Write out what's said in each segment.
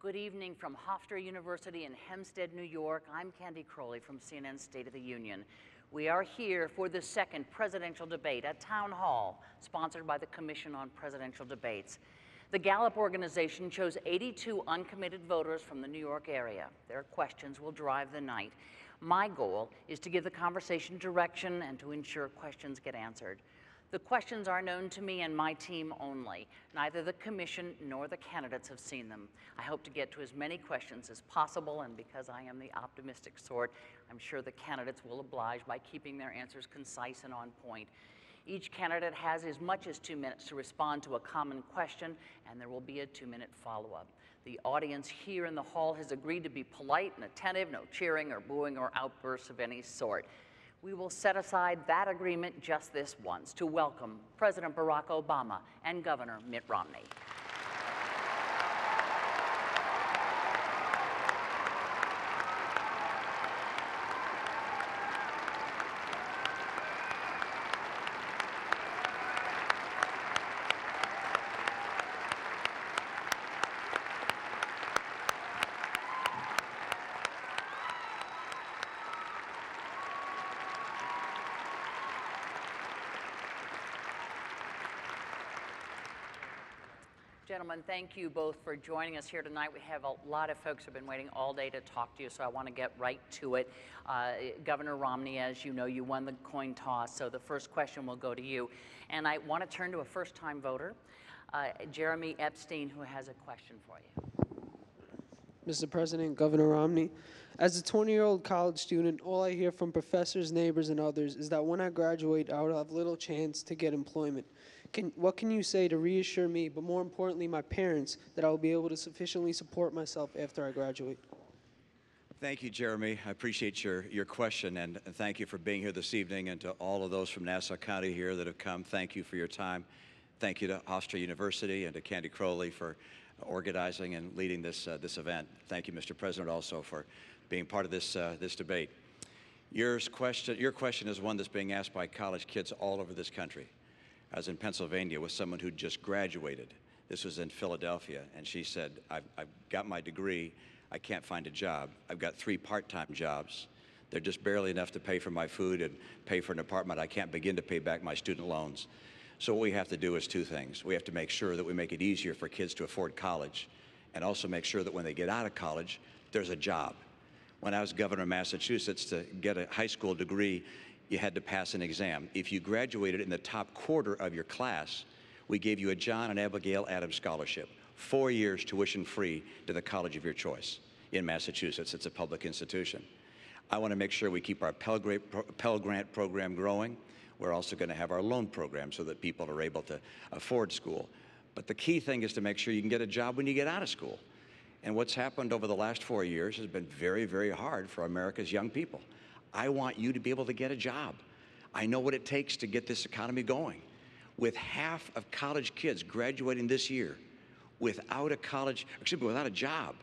Good evening from Hofstra University in Hempstead, New York. I'm Candy Crowley from CNN's State of the Union. We are here for the second presidential debate at Town Hall, sponsored by the Commission on Presidential Debates. The Gallup organization chose 82 uncommitted voters from the New York area. Their questions will drive the night. My goal is to give the conversation direction and to ensure questions get answered. The questions are known to me and my team only. Neither the commission nor the candidates have seen them. I hope to get to as many questions as possible, and because I am the optimistic sort, I'm sure the candidates will oblige by keeping their answers concise and on point. Each candidate has as much as 2 minutes to respond to a common question, and there will be a 2-minute follow-up. The audience here in the hall has agreed to be polite and attentive, no cheering or booing or outbursts of any sort. We will set aside that agreement just this once to welcome President Barack Obama and Governor Mitt Romney. Gentlemen, thank you both for joining us here tonight. We have a lot of folks who have been waiting all day to talk to you, so I want to get right to it. Governor Romney, as you know, you won the coin toss, so the first question will go to you. And I want to turn to a first-time voter, Jeremy Epstein, who has a question for you. Mr. President, Governor Romney, as a 20-year-old college student, all I hear from professors, neighbors, and others is that when I graduate, I will have little chance to get employment. What can you say to reassure me, but more importantly, my parents, that I will be able to sufficiently support myself after I graduate? Thank you, Jeremy. I appreciate your question, and thank you for being here this evening, and to all of those from Nassau County here that have come, thank you for your time. Thank you to Hofstra University and to Candy Crowley for organizing and leading this event. Thank you, Mr. President, also for being part of this debate. Your question is one that's being asked by college kids all over this country. I was in Pennsylvania with someone who just graduated. This was in Philadelphia, and she said, I've got my degree, I can't find a job. I've got 3 part-time jobs. They're just barely enough to pay for my food and pay for an apartment. I can't begin to pay back my student loans. So what we have to do is 2 things. We have to make sure that we make it easier for kids to afford college, and also make sure that when they get out of college, there's a job. When I was governor of Massachusetts, to get a high school degree, you had to pass an exam. If you graduated in the top quarter of your class, we gave you a John and Abigail Adams scholarship, 4 years tuition free to the college of your choice in Massachusetts. It's a public institution. I want to make sure we keep our Pell Grant program growing. We're also going to have our loan program so that people are able to afford school. But the key thing is to make sure you can get a job when you get out of school. And what's happened over the last 4 years has been very, very hard for America's young people. I want you to be able to get a job. I know what it takes to get this economy going. With half of college kids graduating this year without a job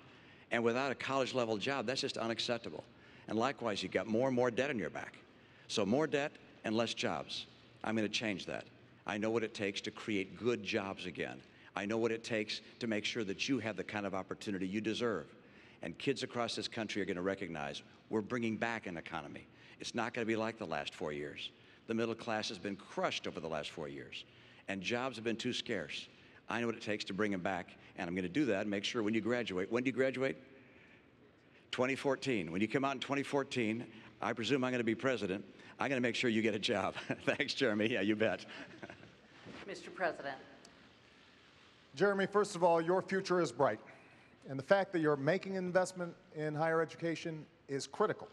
and without a college level job, that's just unacceptable. And likewise, you've got more and more debt on your back. So more debt and less jobs. I'm going to change that. I know what it takes to create good jobs again. I know what it takes to make sure that you have the kind of opportunity you deserve. And kids across this country are going to recognize we're bringing back an economy. It's not going to be like the last 4 years. The middle class has been crushed over the last 4 years, and jobs have been too scarce. I know what it takes to bring them back, and I'm going to do that and make sure when you graduate. When do you graduate? 2014. When you come out in 2014, I presume I'm going to be president. I'm going to make sure you get a job. Thanks, Jeremy. Yeah, you bet. Mr. President. Jeremy, first of all, your future is bright. And the fact that you're making an investment in higher education is critical,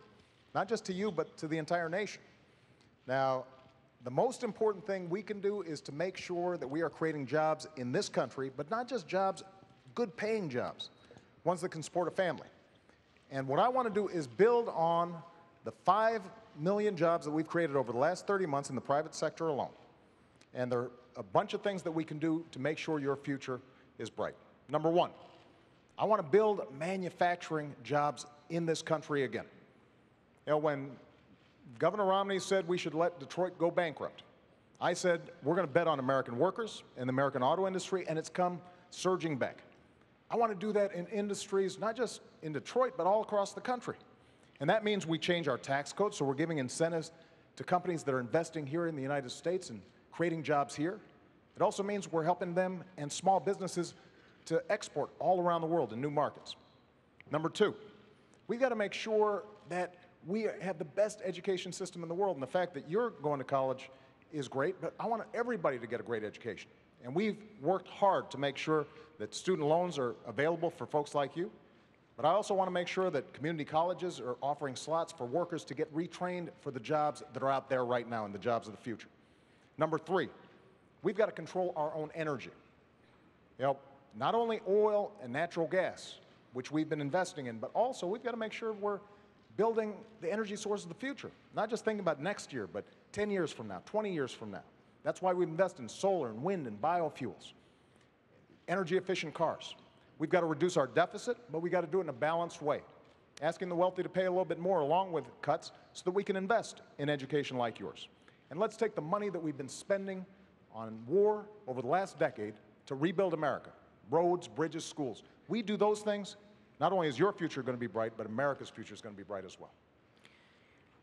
not just to you, but to the entire nation. Now, the most important thing we can do is to make sure that we are creating jobs in this country, but not just jobs, good paying jobs, ones that can support a family. And what I want to do is build on the 5 million jobs that we've created over the last 30 months in the private sector alone. And there are a bunch of things that we can do to make sure your future is bright. Number 1, I want to build manufacturing jobs in this country again. You know, when Governor Romney said we should let Detroit go bankrupt, I said we're going to bet on American workers and the American auto industry, and it's come surging back. I want to do that in industries, not just in Detroit, but all across the country. And that means we change our tax code, so we're giving incentives to companies that are investing here in the United States and creating jobs here. It also means we're helping them and small businesses to export all around the world in new markets. Number two, we've got to make sure that we have the best education system in the world. And the fact that you're going to college is great, but I want everybody to get a great education. And we've worked hard to make sure that student loans are available for folks like you. But I also want to make sure that community colleges are offering slots for workers to get retrained for the jobs that are out there right now and the jobs of the future. Number three, we've got to control our own energy. You know, not only oil and natural gas, which we've been investing in, but also we've got to make sure we're building the energy sources of the future. Not just thinking about next year, but 10 years from now, 20 years from now. That's why we invest in solar and wind and biofuels, energy efficient cars. We've got to reduce our deficit, but we've got to do it in a balanced way, asking the wealthy to pay a little bit more along with cuts so that we can invest in education like yours. And let's take the money that we've been spending on war over the last decade to rebuild America, roads, bridges, schools. We do those things, not only is your future going to be bright, but America's future is going to be bright as well.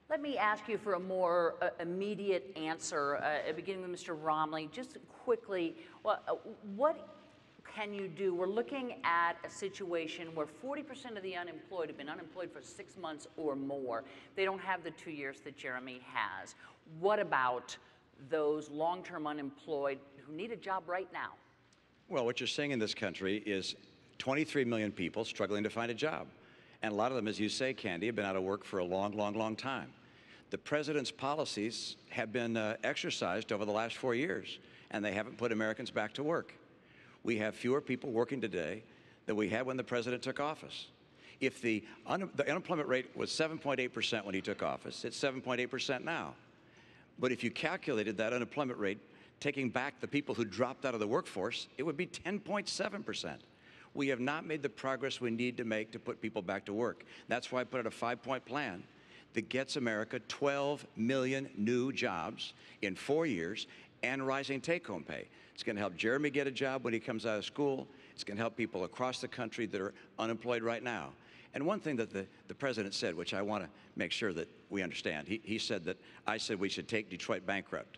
Let me ask you for a more immediate answer, beginning with Mr. Romney. Just quickly, what can you do? We're looking at a situation where 40% of the unemployed have been unemployed for 6 months or more. They don't have the 2 years that Jeremy has. What about those long-term unemployed who need a job right now? Well, what you're seeing in this country is 23 million people struggling to find a job. And a lot of them, as you say, Candy, have been out of work for a long, long, long time. The president's policies have been exercised over the last 4 years, and they haven't put Americans back to work. We have fewer people working today than we had when the president took office. If the unemployment rate was 7.8% when he took office, it's 7.8% now. But if you calculated that unemployment rate, taking back the people who dropped out of the workforce, it would be 10.7%. We have not made the progress we need to make to put people back to work. That's why I put out a 5-point plan that gets America 12 million new jobs in 4 years and rising take-home pay. It's going to help Jeremy get a job when he comes out of school. It's going to help people across the country that are unemployed right now. And one thing that the president said, which I want to make sure that we understand, he said that I said we should take Detroit bankrupt.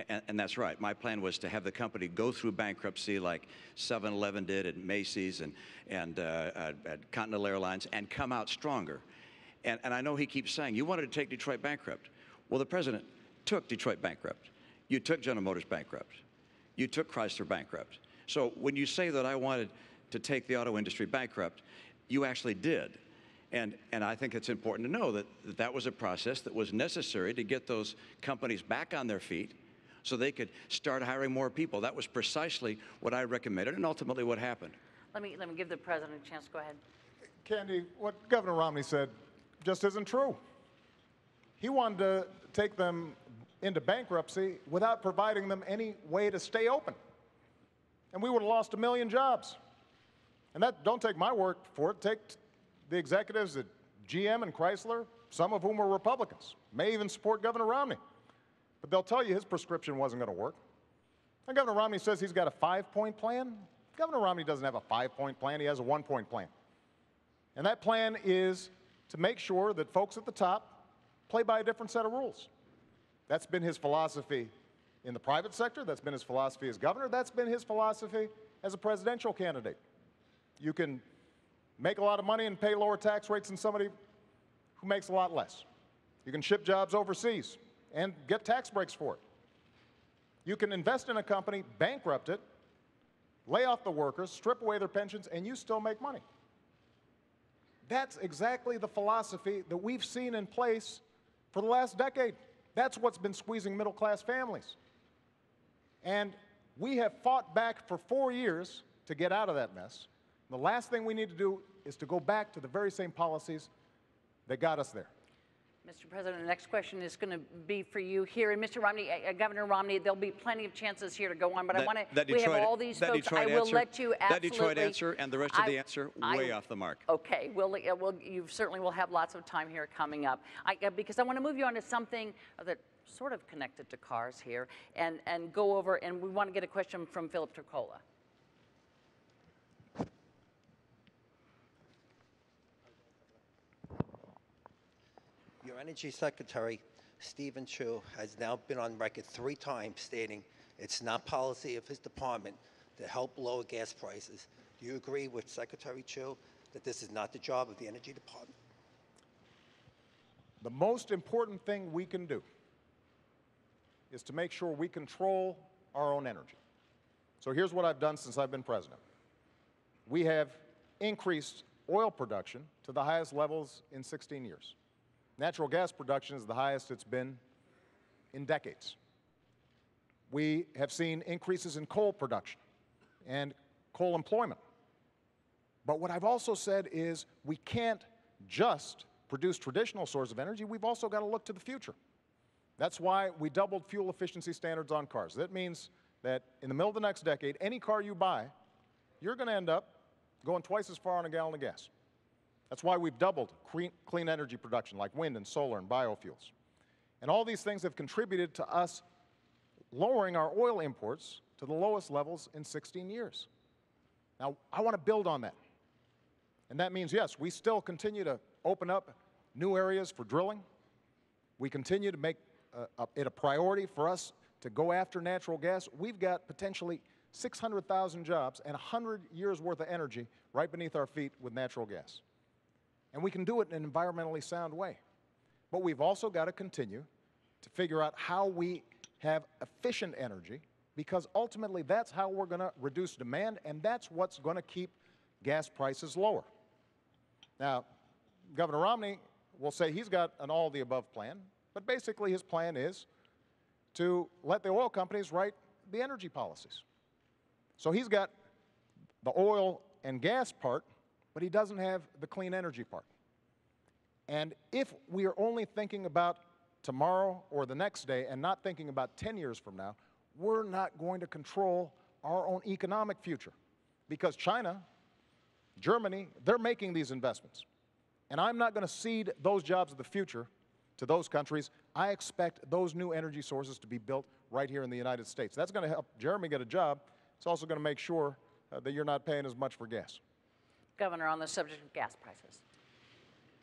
And that's right. My plan was to have the company go through bankruptcy like 7-Eleven did and Macy's and Continental Airlines and come out stronger. And I know he keeps saying, you wanted to take Detroit bankrupt. Well, the president took Detroit bankrupt. You took General Motors bankrupt. You took Chrysler bankrupt. So when you say that I wanted to take the auto industry bankrupt, you actually did. And I think it's important to know that that was a process that was necessary to get those companies back on their feet so they could start hiring more people. That was precisely what I recommended and ultimately what happened. Let me give the president a chance. Go ahead. Candy, what Governor Romney said just isn't true. He wanted to take them into bankruptcy without providing them any way to stay open. And we would have lost 1 million jobs. And that, don't take my word for it, take the executives at GM and Chrysler, some of whom were Republicans, may even support Governor Romney. But they'll tell you his prescription wasn't going to work. And Governor Romney says he's got a 5-point plan. Governor Romney doesn't have a 5-point plan, he has a 1-point plan. And that plan is to make sure that folks at the top play by a different set of rules. That's been his philosophy in the private sector, that's been his philosophy as governor, that's been his philosophy as a presidential candidate. You can make a lot of money and pay lower tax rates than somebody who makes a lot less. You can ship jobs overseas and get tax breaks for it. You can invest in a company, bankrupt it, lay off the workers, strip away their pensions, and you still make money. That's exactly the philosophy that we've seen in place for the last decade. That's what's been squeezing middle-class families. And we have fought back for 4 years to get out of that mess. The last thing we need to do is to go back to the very same policies that got us there. Mr. President, the next question is going to be for you here. And Mr. Romney, Governor Romney, there'll be plenty of chances here to go on, but I want to, we have all these folks. I will let you absolutely. That Detroit answer and the rest of the answer way off the mark. Okay, you certainly will have lots of time here coming up. Because I want to move you on to something that sort of connected to cars here and go over, and we want to get a question from Philip Turcola. Your Energy Secretary, Stephen Chu, has now been on record 3 times stating it's not policy of his department to help lower gas prices. Do you agree with Secretary Chu that this is not the job of the Energy Department? The most important thing we can do is to make sure we control our own energy. So here's what I've done since I've been president. We have increased oil production to the highest levels in 16 years. Natural gas production is the highest it's been in decades. We have seen increases in coal production and coal employment. But what I've also said is we can't just produce traditional sources of energy, we've also got to look to the future. That's why we doubled fuel efficiency standards on cars. That means that in the middle of the next decade, any car you buy, you're going to end up going twice as far on a gallon of gas. That's why we've doubled clean energy production like wind and solar and biofuels. And all these things have contributed to us lowering our oil imports to the lowest levels in 16 years. Now, I want to build on that. And that means, yes, we still continue to open up new areas for drilling. We continue to make it a priority for us to go after natural gas. We've got potentially 600,000 jobs and 100 years' worth of energy right beneath our feet with natural gas. And we can do it in an environmentally sound way. But we've also got to continue to figure out how we have efficient energy, because ultimately that's how we're going to reduce demand, and that's what's going to keep gas prices lower. Now, Governor Romney will say he's got an all-of-the-above plan, but basically his plan is to let the oil companies write the energy policies. So he's got the oil and gas part, but he doesn't have the clean energy part. And if we are only thinking about tomorrow or the next day and not thinking about 10 years from now, we're not going to control our own economic future. Because China, Germany, they're making these investments. And I'm not going to cede those jobs of the future to those countries. I expect those new energy sources to be built right here in the United States. That's going to help Jeremy get a job. It's also going to make sure that you're not paying as much for gas. Governor, on the subject of gas prices.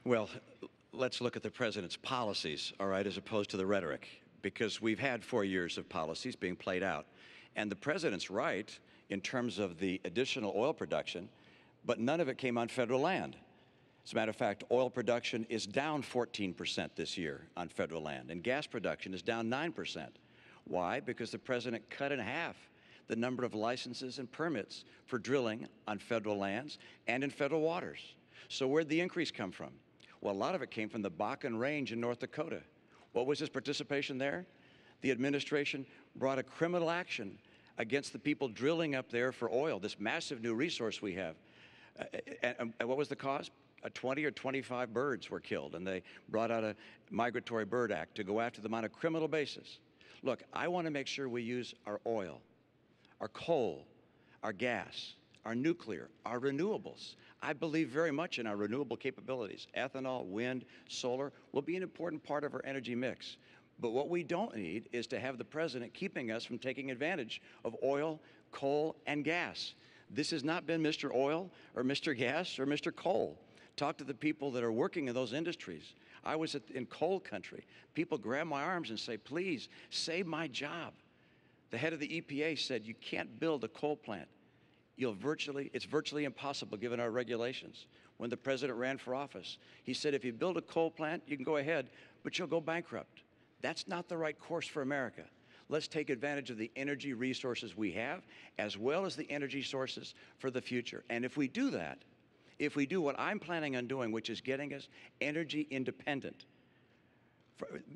Well, let's look at the president's policies, all right, as opposed to the rhetoric, because we've had 4 years of policies being played out. And the president's right in terms of the additional oil production, but none of it came on federal land. As a matter of fact, oil production is down 14% this year on federal land, and gas production is down 9%. Why? Because the president cut in half the number of licenses and permits for drilling on federal lands and in federal waters. So where'd the increase come from? Well, a lot of it came from the Bakken Range in North Dakota. What was his participation there? The administration brought a criminal action against the people drilling up there for oil, this massive new resource we have. And what was the cause? 20 or 25 birds were killed, and they brought out a Migratory Bird Act to go after them on a criminal basis. Look, I want to make sure we use our oil, our coal, our gas, our nuclear, our renewables. I believe very much in our renewable capabilities. Ethanol, wind, solar will be an important part of our energy mix. But what we don't need is to have the president keeping us from taking advantage of oil, coal, and gas. This has not been Mr. Oil or Mr. Gas or Mr. Coal. Talk to the people that are working in those industries. I was in coal country. People grab my arms and say, please, save my job. The head of the EPA said, you can't build a coal plant. It's virtually impossible given our regulations. When the president ran for office, he said, if you build a coal plant, you can go ahead, but you'll go bankrupt. That's not the right course for America. Let's take advantage of the energy resources we have, as well as the energy sources for the future. And if we do that, if we do what I'm planning on doing, which is getting us energy independent,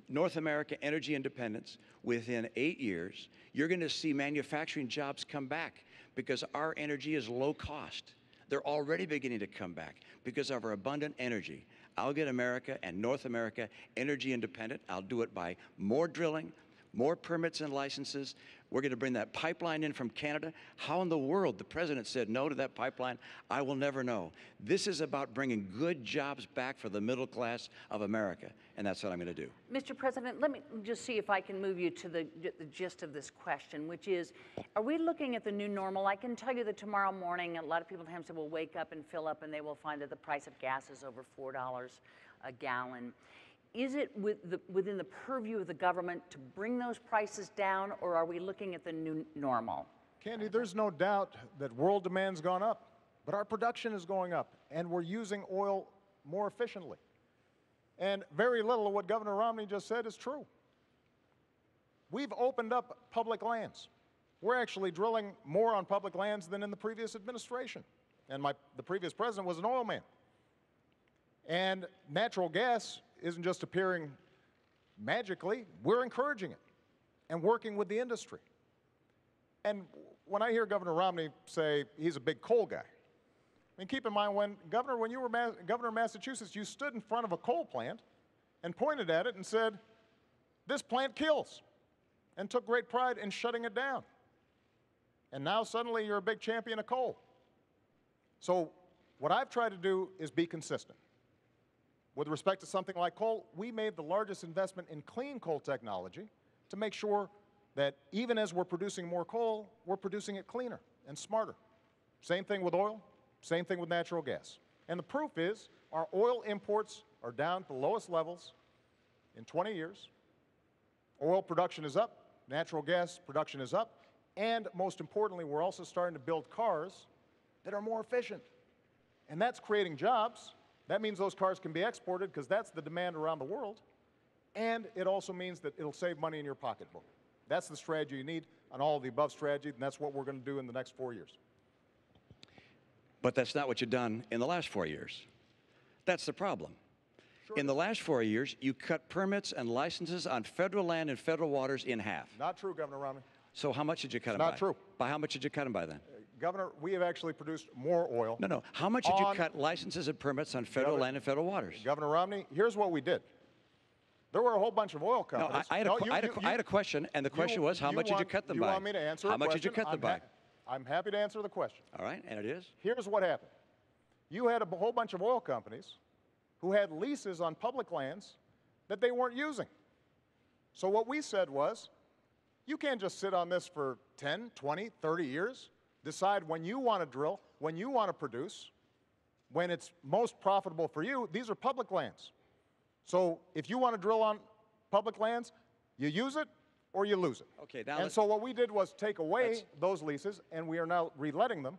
North America energy independence, within 8 years, you're going to see manufacturing jobs come back because our energy is low cost. They're already beginning to come back because of our abundant energy. I'll get America and North America energy independent. I'll do it by more drilling, more permits and licenses. We're going to bring that pipeline in from Canada. How in the world the president said no to that pipeline, I will never know. This is about bringing good jobs back for the middle class of America, and that's what I'm going to do. Mr. President, let me just see if I can move you to the gist of this question, which is, are we looking at the new normal? I can tell you that tomorrow morning, a lot of people in Hampstead will wake up and fill up, and they will find that the price of gas is over $4 a gallon. Is it within the purview of the government to bring those prices down, or are we looking at the new normal? Candy, there's no doubt that world demand's gone up, but our production is going up, and we're using oil more efficiently. And very little of what Governor Romney just said is true. We've opened up public lands. We're actually drilling more on public lands than in the previous administration. And the previous president was an oil man. And natural gas isn't just appearing magically, we're encouraging it and working with the industry. And when I hear Governor Romney say he's a big coal guy, I mean, keep in mind, when you were governor of Massachusetts, you stood in front of a coal plant and pointed at it and said, this plant kills, and took great pride in shutting it down. And now suddenly you're a big champion of coal. So what I've tried to do is be consistent. With respect to something like coal, we made the largest investment in clean coal technology to make sure that even as we're producing more coal, we're producing it cleaner and smarter. Same thing with oil, same thing with natural gas. And the proof is our oil imports are down to the lowest levels in 20 years. Oil production is up, natural gas production is up, and most importantly, we're also starting to build cars that are more efficient. And that's creating jobs. That means those cars can be exported because that's the demand around the world. And it also means that it'll save money in your pocketbook. That's the strategy you need on all of the above strategy, and that's what we're going to do in the next 4 years. But that's not what you've done in the last 4 years. That's the problem. Sure. In the last 4 years, you cut permits and licenses on federal land and federal waters in half. Not true, Governor Romney. So how much did you cut them by? Not true. By how much did you cut them by then? Governor, we have actually produced more oil. No. How much did you cut licenses and permits on federal land and federal waters? Governor Romney, here's what we did. There were a whole bunch of oil companies. No, I had a question, and the question was, how much did you cut them by? You want me to answer How much did you cut them by? I'm happy to answer the question. All right, and it is? Here's what happened. You had a whole bunch of oil companies who had leases on public lands that they weren't using. So what we said was, you can't just sit on this for 10, 20, 30 years, decide when you want to drill, when you want to produce, when it's most profitable for you. These are public lands. So if you want to drill on public lands, you use it or you lose it. Okay, now and so what we did was take away those leases, and we are now reletting them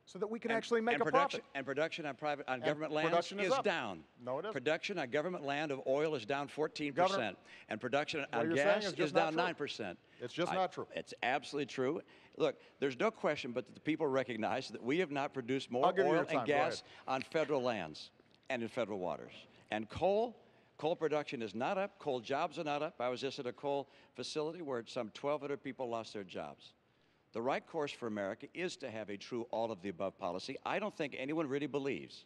so that we can actually make a profit. And production on government lands is down. No, it isn't. Production on government land of oil is down 14%. Governor, and production what on you're gas saying is down 9%. It's just not true. It's absolutely true. Look, there's no question but that the people recognize that we have not produced more oil and gas on federal lands and in federal waters. And coal production is not up. Coal jobs are not up. I was just at a coal facility where some 1,200 people lost their jobs. The right course for America is to have a true all-of-the-above policy. I don't think anyone really believes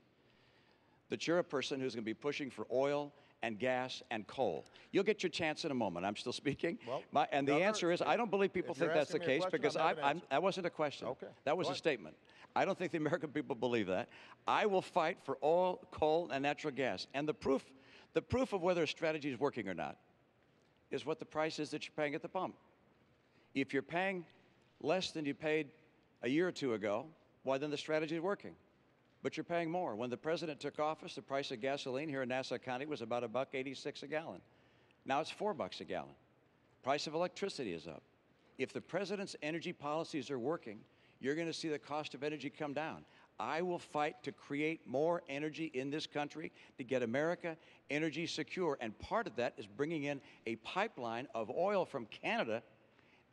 that you're a person who's going to be pushing for oil and gas and coal. You'll get your chance in a moment. I'm still speaking. Well, and the answer is, I don't believe people think that's the case because that wasn't a question. Okay. That was a statement. I don't think the American people believe that. I will fight for oil, coal, and natural gas. And the proof of whether a strategy is working or not is what the price is that you're paying at the pump. If you're paying less than you paid a year or two ago, why then the strategy is working. But you're paying more. When the president took office, the price of gasoline here in Nassau County was about $1.86 a gallon. Now it's $4 a gallon. Price of electricity is up. If the president's energy policies are working, you're going to see the cost of energy come down. I will fight to create more energy in this country to get America energy secure. And part of that is bringing in a pipeline of oil from Canada,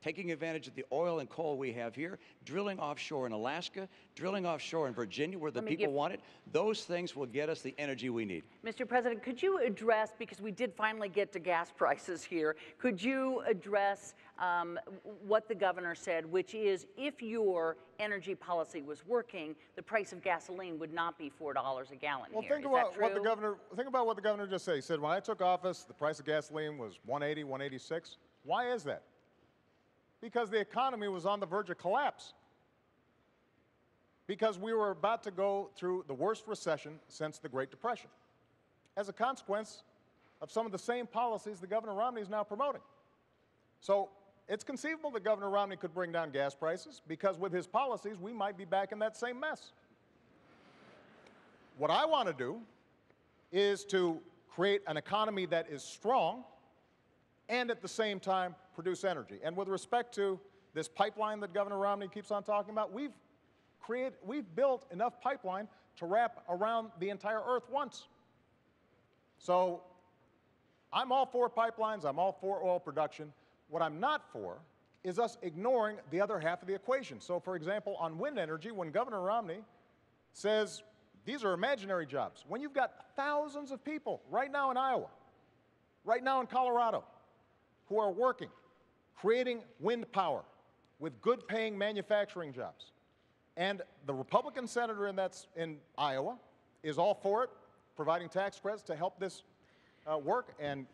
taking advantage of the oil and coal we have here, drilling offshore in Alaska, drilling offshore in Virginia where the people want it. Those things will get us the energy we need. Mr. President, could you address, because we did finally get to gas prices here, could you address what the governor said, which is if your energy policy was working, the price of gasoline would not be $4 a gallon well, here. Think about what the governor just said. He said, when I took office, the price of gasoline was $1.80, $1.86. Why is that? Because the economy was on the verge of collapse. Because we were about to go through the worst recession since the Great Depression, as a consequence of some of the same policies that Governor Romney is now promoting. So it's conceivable that Governor Romney could bring down gas prices, because with his policies, we might be back in that same mess. What I want to do is to create an economy that is strong, and at the same time produce energy. And with respect to this pipeline that Governor Romney keeps on talking about, we've built enough pipeline to wrap around the entire earth once. So I'm all for pipelines, I'm all for oil production. What I'm not for is us ignoring the other half of the equation. So for example, on wind energy, when Governor Romney says these are imaginary jobs, when you've got thousands of people right now in Iowa, right now in Colorado, who are working, creating wind power with good paying manufacturing jobs. And the Republican senator in Iowa is all for it, providing tax credits to help this work. And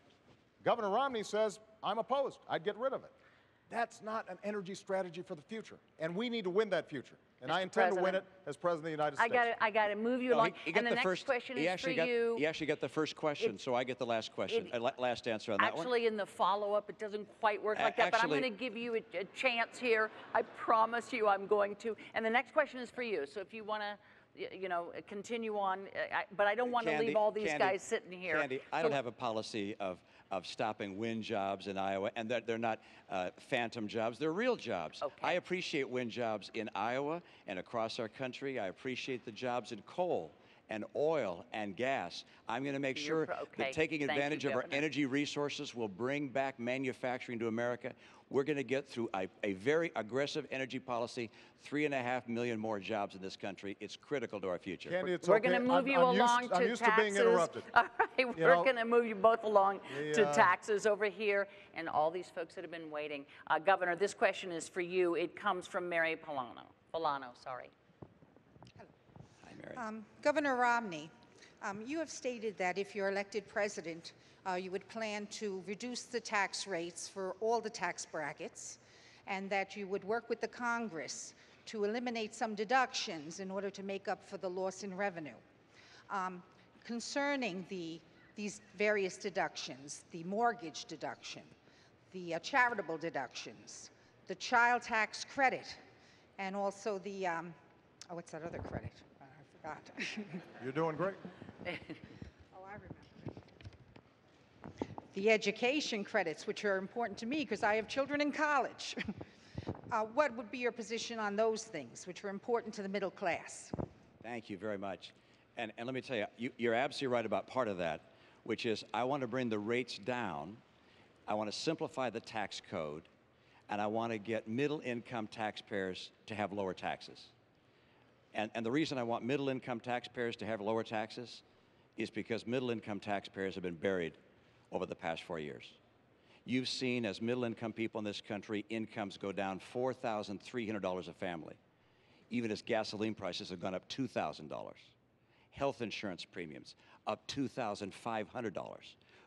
Governor Romney says, I'm opposed, I'd get rid of it. That's not an energy strategy for the future. And we need to win that future. And I intend to win it as President of the United States. I got to move you along. And the next question is for you. He actually got the first question, so I get the last question, last answer on that one. Actually, in the follow-up, it doesn't quite work like that, but I'm going to give you a chance here. I promise you I'm going to. And the next question is for you. So if you want to, continue on, but I don't want to leave all these guys sitting here. Candy, I don't have a policy of stopping wind jobs in Iowa, and that they're not phantom jobs, they're real jobs. Okay. I appreciate wind jobs in Iowa and across our country. I appreciate the jobs in coal and oil and gas. I'm going to make sure that taking advantage of our energy resources will bring back manufacturing to America. We're going to get through a very aggressive energy policy, 3.5 million more jobs in this country. It's critical to our future. Candy, it's we're going to move you along to taxes. I'm used to being interrupted. All right, we're going to move you both along to taxes over here, and all these folks that have been waiting. Governor, this question is for you. It comes from Mary Polano, sorry. Governor Romney, you have stated that if you're elected president, you would plan to reduce the tax rates for all the tax brackets, and that you would work with the Congress to eliminate some deductions in order to make up for the loss in revenue. Concerning these various deductions, the mortgage deduction, the charitable deductions, the child tax credit, and also the, what's that other credit? I forgot. You're doing great. Oh, I remember. The education credits, which are important to me because I have children in college. What would be your position on those things, which are important to the middle class? Thank you very much. And let me tell you, you're absolutely right about part of that, which is I want to bring the rates down. I want to simplify the tax code, and I want to get middle-income taxpayers to have lower taxes. And the reason I want middle-income taxpayers to have lower taxes is because middle-income taxpayers have been buried over the past 4 years. You've seen, as middle-income people in this country, incomes go down $4,300 a family, even as gasoline prices have gone up $2,000. Health insurance premiums up $2,500.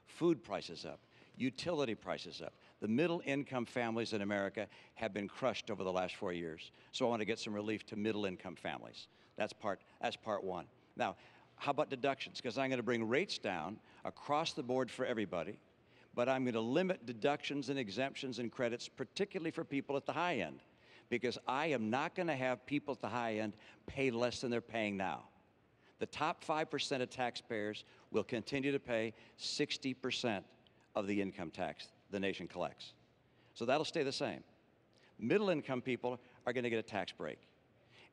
Food prices up. Utility prices up. The middle-income families in America have been crushed over the last 4 years. So I want to get some relief to middle-income families. That's part one. Now, how about deductions? Because I'm going to bring rates down across the board for everybody, but I'm going to limit deductions and exemptions and credits, particularly for people at the high end, because I am not going to have people at the high end pay less than they're paying now. The top 5% of taxpayers will continue to pay 60% of the income tax the nation collects. So that'll stay the same. Middle-income people are going to get a tax break.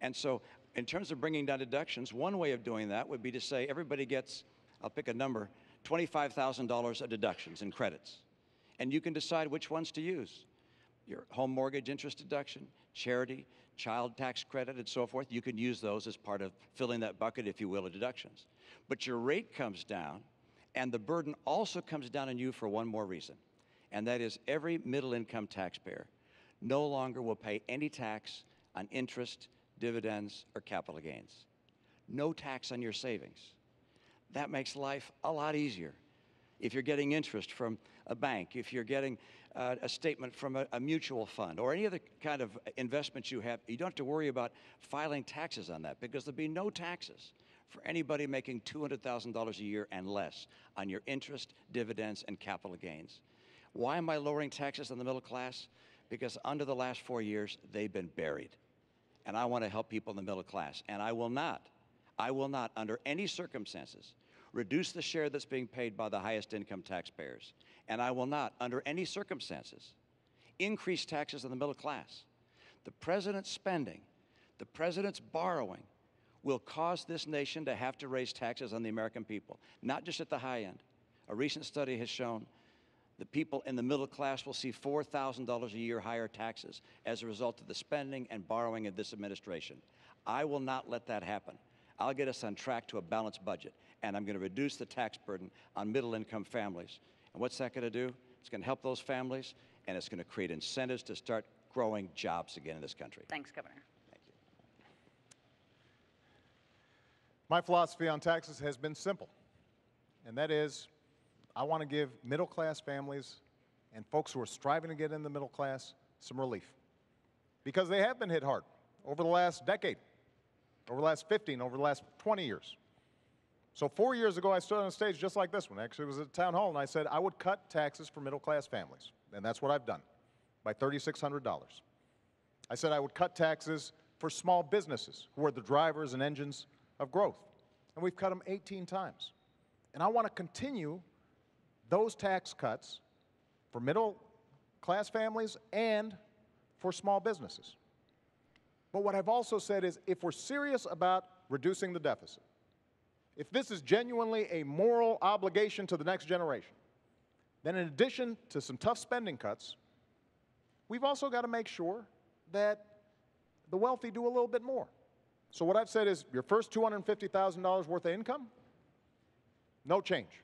And so in terms of bringing down deductions, one way of doing that would be to say everybody gets, I'll pick a number, $25,000 of deductions and credits. And you can decide which ones to use. Your home mortgage interest deduction, charity, child tax credit, and so forth. You can use those as part of filling that bucket, if you will, of deductions. But your rate comes down, and the burden also comes down on you for one more reason, and that is every middle-income taxpayer no longer will pay any tax on interest, dividends, or capital gains. No tax on your savings. That makes life a lot easier. If you're getting interest from a bank, if you're getting a statement from a mutual fund, or any other kind of investments you have, you don't have to worry about filing taxes on that, because there'll be no taxes for anybody making $200,000 a year and less on your interest, dividends, and capital gains. Why am I lowering taxes on the middle class? Because under the last 4 years, they've been buried. And I want to help people in the middle class. And I will not, under any circumstances, reduce the share that's being paid by the highest income taxpayers. And I will not, under any circumstances, increase taxes on the middle class. The president's spending, the president's borrowing will cause this nation to have to raise taxes on the American people, not just at the high end. A recent study has shown that people in the middle class will see $4,000 a year higher taxes as a result of the spending and borrowing of this administration. I will not let that happen. I'll get us on track to a balanced budget, and I'm going to reduce the tax burden on middle-income families. And what's that going to do? It's going to help those families, and it's going to create incentives to start growing jobs again in this country. Thanks, Governor. Thank you. My philosophy on taxes has been simple, and that is I want to give middle-class families and folks who are striving to get in the middle class some relief, because they have been hit hard over the last decade, over the last 15, over the last 20 years. So 4 years ago, I stood on a stage just like this one. Actually, it was at a town hall, and I said I would cut taxes for middle-class families, and that's what I've done, by $3,600. I said I would cut taxes for small businesses, who are the drivers and engines of growth, and we've cut them 18 times. And I want to continue those tax cuts for middle-class families and for small businesses. But what I've also said is, if we're serious about reducing the deficit, if this is genuinely a moral obligation to the next generation, then in addition to some tough spending cuts, we've also got to make sure that the wealthy do a little bit more. So what I've said is, your first $250,000 worth of income, no change.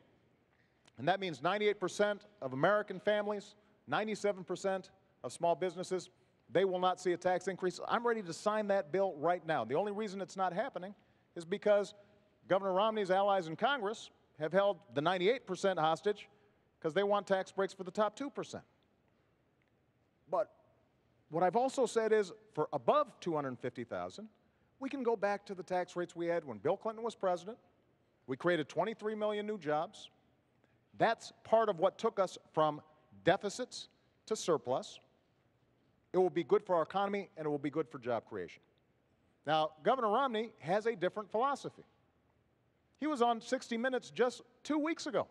And that means 98% of American families, 97% of small businesses, they will not see a tax increase. I'm ready to sign that bill right now. The only reason it's not happening is because Governor Romney's allies in Congress have held the 98% hostage because they want tax breaks for the top 2%. But what I've also said is, for above $250,000, we can go back to the tax rates we had when Bill Clinton was president. We created 23 million new jobs. That's part of what took us from deficits to surplus. It will be good for our economy, and it will be good for job creation. Now, Governor Romney has a different philosophy. He was on 60 Minutes just 2 weeks ago,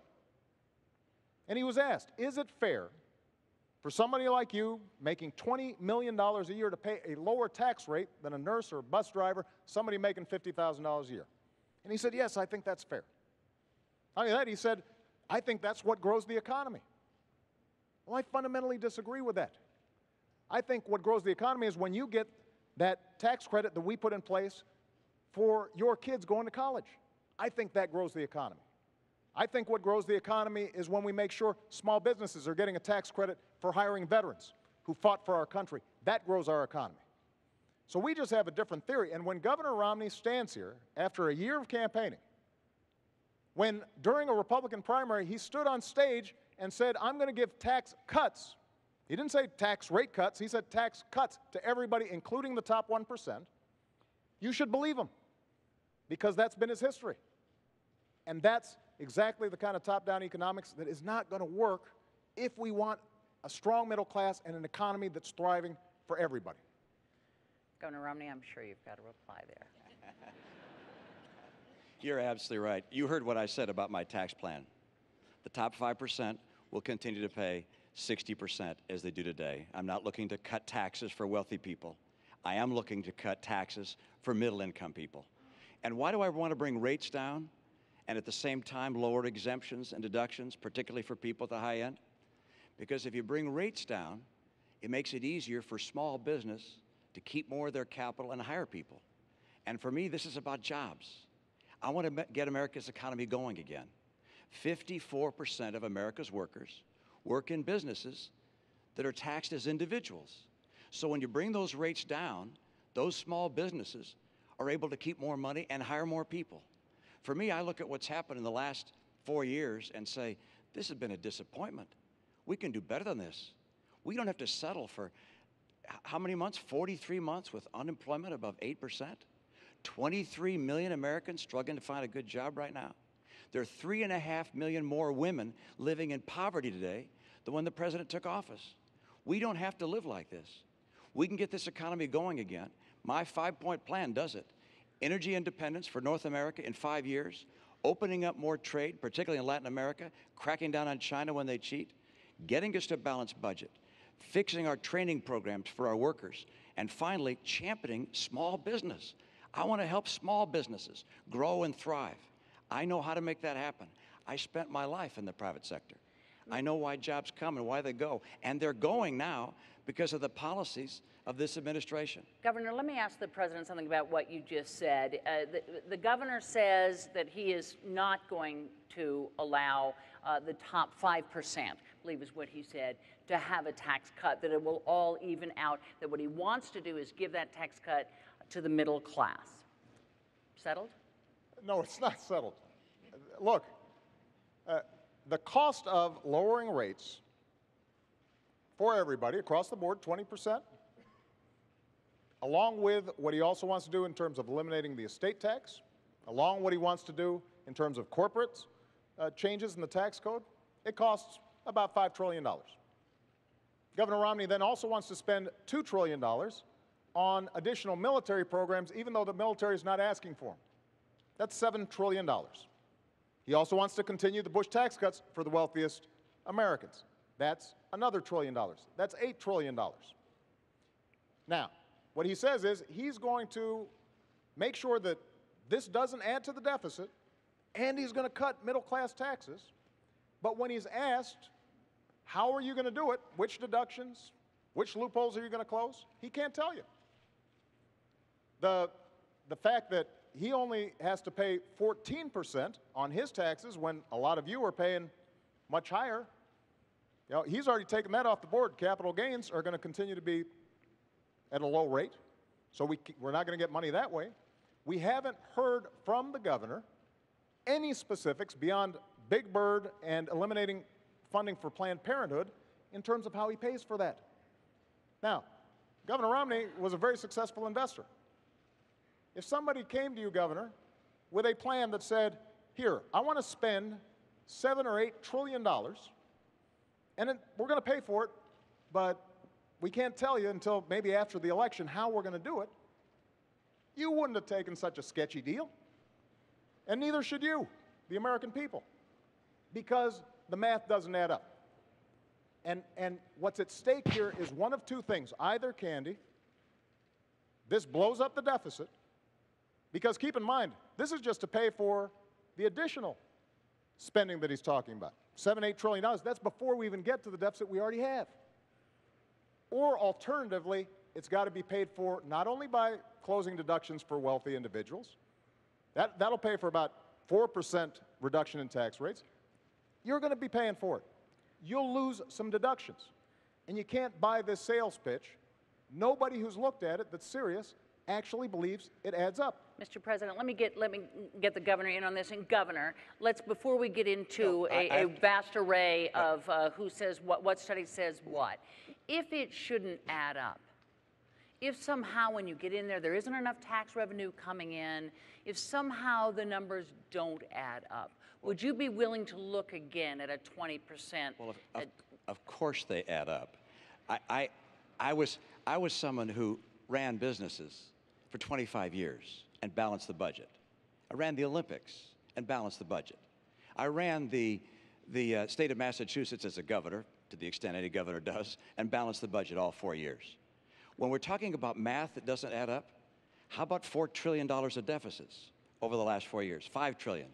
and he was asked, is it fair for somebody like you making $20 million a year to pay a lower tax rate than a nurse or a bus driver, somebody making $50,000 a year? And he said, yes, I think that's fair. Not only that, he said, I think that's what grows the economy. Well, I fundamentally disagree with that. I think what grows the economy is when you get that tax credit that we put in place for your kids going to college. I think that grows the economy. I think what grows the economy is when we make sure small businesses are getting a tax credit for hiring veterans who fought for our country. That grows our economy. So we just have a different theory. And when Governor Romney stands here after a year of campaigning, when during a Republican primary he stood on stage and said, I'm going to give tax cuts. He didn't say tax rate cuts. He said tax cuts to everybody, including the top 1%. You should believe him, because that's been his history. And that's exactly the kind of top-down economics that is not going to work if we want a strong middle class and an economy that's thriving for everybody. Governor Romney, I'm sure you've got a reply there. You're absolutely right. You heard what I said about my tax plan. The top 5% will continue to pay 60% as they do today. I'm not looking to cut taxes for wealthy people. I am looking to cut taxes for middle-income people. And why do I want to bring rates down and at the same time lower exemptions and deductions, particularly for people at the high end? Because if you bring rates down, it makes it easier for small business to keep more of their capital and hire people. And for me, this is about jobs. I want to get America's economy going again. 54% of America's workers work in businesses that are taxed as individuals. So when you bring those rates down, those small businesses are able to keep more money and hire more people. For me, I look at what's happened in the last 4 years and say, this has been a disappointment. We can do better than this. We don't have to settle for how many months? 43 months with unemployment above 8%. 23 million Americans struggling to find a good job right now. There are 3.5 million more women living in poverty today than when the president took office. We don't have to live like this. We can get this economy going again. My 5-point plan does it. Energy independence for North America in 5 years, opening up more trade, particularly in Latin America, cracking down on China when they cheat, getting us to a balanced budget, fixing our training programs for our workers, and finally, championing small business. I want to help small businesses grow and thrive. I know how to make that happen. I spent my life in the private sector. I know why jobs come and why they go, and they're going now because of the policies of this administration. Governor, let me ask the president something about what you just said. The governor says that he is not going to allow the top 5%, I believe is what he said, to have a tax cut, that it will all even out, that what he wants to do is give that tax cut to the middle class. Settled? No, it's not settled. Look, the cost of lowering rates for everybody across the board, 20%, along with what he also wants to do in terms of eliminating the estate tax, along what he wants to do in terms of corporate changes in the tax code, it costs about $5 trillion. Governor Romney then also wants to spend $2 trillion on additional military programs, even though the military is not asking for them. That's $7 trillion. He also wants to continue the Bush tax cuts for the wealthiest Americans. That's another $1 trillion. That's $8 trillion. Now, what he says is he's going to make sure that this doesn't add to the deficit, and he's going to cut middle-class taxes. But when he's asked, how are you going to do it, which deductions, which loopholes are you going to close, he can't tell you. The fact that he only has to pay 14% on his taxes when a lot of you are paying much higher, you know, he's already taken that off the board. Capital gains are going to continue to be at a low rate, so we're not going to get money that way. We haven't heard from the governor any specifics beyond Big Bird and eliminating funding for Planned Parenthood in terms of how he pays for that. Now, Governor Romney was a very successful investor. If somebody came to you, Governor, with a plan that said, here, I want to spend $7 or $8 trillion, and we're going to pay for it, but we can't tell you until maybe after the election how we're going to do it, you wouldn't have taken such a sketchy deal. And neither should you, the American people, because the math doesn't add up. And what's at stake here is one of two things. Either, Candy, this blows up the deficit, because keep in mind, this is just to pay for the additional spending that he's talking about. $7-8 trillion, that's before we even get to the deficit we already have. Or alternatively, it's got to be paid for not only by closing deductions for wealthy individuals, that'll pay for about 4% reduction in tax rates. You're going to be paying for it. You'll lose some deductions. And you can't buy this sales pitch. Nobody who's looked at it that's serious actually believes it adds up. Mr. President, let me get the governor in on this. And Governor, before we get into a vast array of who says what study says what, if it shouldn't add up, if somehow when you get in there isn't enough tax revenue coming in, if somehow the numbers don't add up, would you be willing to look again at a 20%? Well, of course they add up. I was someone who ran businesses for 25 years and balanced the budget. I ran the Olympics and balanced the budget. I ran the state of Massachusetts as a governor, to the extent any governor does, and balanced the budget all 4 years. When we're talking about math that doesn't add up, how about $4 trillion of deficits over the last 4 years? $5 trillion.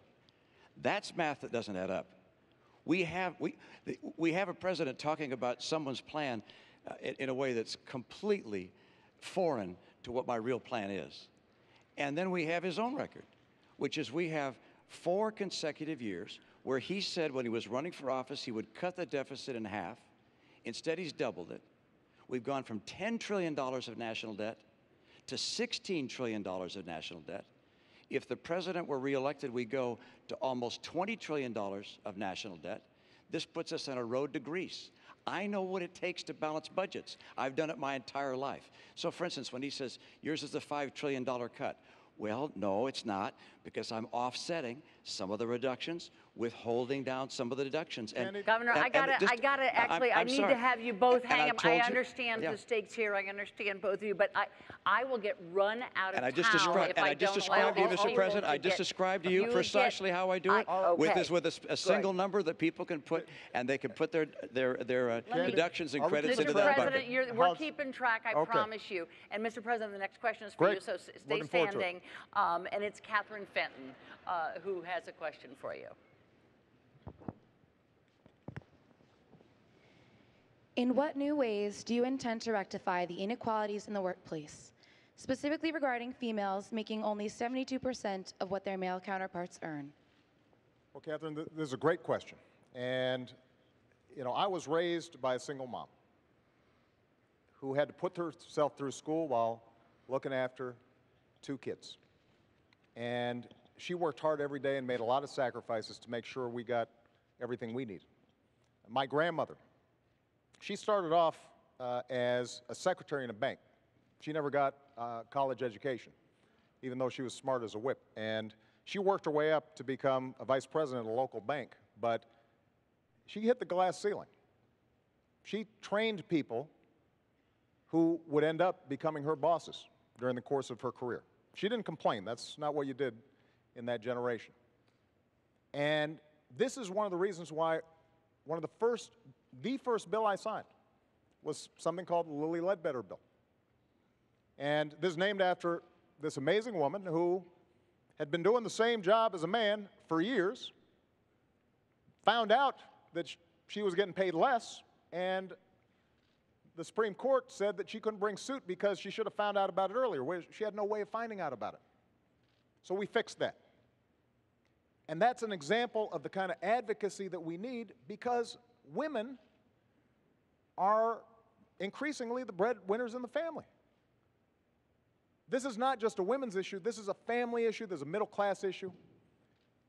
That's math that doesn't add up. We have a president talking about someone's plan in a way that's completely foreign to what my real plan is. And then we have his own record, which is we have 4 consecutive years where he said when he was running for office he would cut the deficit in half. Instead, he's doubled it. We've gone from $10 trillion of national debt to $16 trillion of national debt. If the president were reelected, we go to almost $20 trillion of national debt. This puts us on a road to Greece. I know what it takes to balance budgets. I've done it my entire life. So for instance, when he says, yours is a $5 trillion cut, well, no, it's not, because I'm offsetting some of the reductions withholding down some of the deductions. And Governor, and- I and just- gotta actually, I I'm need sorry. to have you both And hang I up. told I you- understand yeah. the stakes here. I understand both of you, but I will get run out of And I town just described, if and I I just don't allow described to you, these Mr. people President, to I just get- described to you would precisely get- how I do it, with okay. this, with a single number that people can put, and they can put their deductions and Are we credits keeping into Mr. that President, bucket. we're How's- keeping track, I Okay. promise you. And Mr. President, the next question is for Great. you, so stay Looking forward to it. standing. And it's Catherine Fenton who has a question for you. In what new ways do you intend to rectify the inequalities in the workplace, specifically regarding females making only 72% of what their male counterparts earn? Well, Catherine, this is a great question. And, you know, I was raised by a single mom who had to put herself through school while looking after 2 kids. And she worked hard every day and made a lot of sacrifices to make sure we got everything we needed. My grandmother, she started off as a secretary in a bank. She never got a college education, even though she was smart as a whip. And she worked her way up to become a vice president of a local bank, but she hit the glass ceiling. She trained people who would end up becoming her bosses during the course of her career. She didn't complain. That's not what you did in that generation. And this is one of the reasons why the first bill I signed was something called the Lilly Ledbetter Bill. And this is named after this amazing woman who had been doing the same job as a man for years, found out that she was getting paid less, and the Supreme Court said that she couldn't bring suit because she should have found out about it earlier. She had no way of finding out about it. So we fixed that. And that's an example of the kind of advocacy that we need, because women are increasingly the breadwinners in the family. This is not just a women's issue. This is a family issue. There's a middle class issue.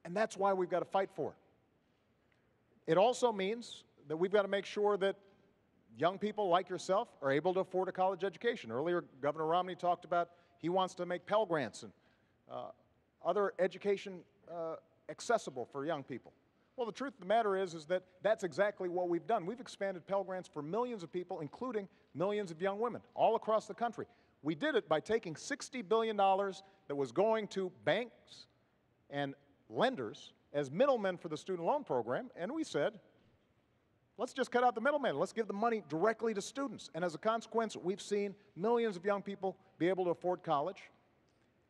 And that's why we've got to fight for it. It also means that we've got to make sure that young people like yourself are able to afford a college education. Earlier, Governor Romney talked about he wants to make Pell Grants and other education accessible for young people. Well, the truth of the matter is that that's exactly what we've done. We've expanded Pell Grants for millions of people, including millions of young women all across the country. We did it by taking $60 billion that was going to banks and lenders as middlemen for the student loan program, and we said, let's just cut out the middleman. Let's give the money directly to students. And as a consequence, we've seen millions of young people be able to afford college,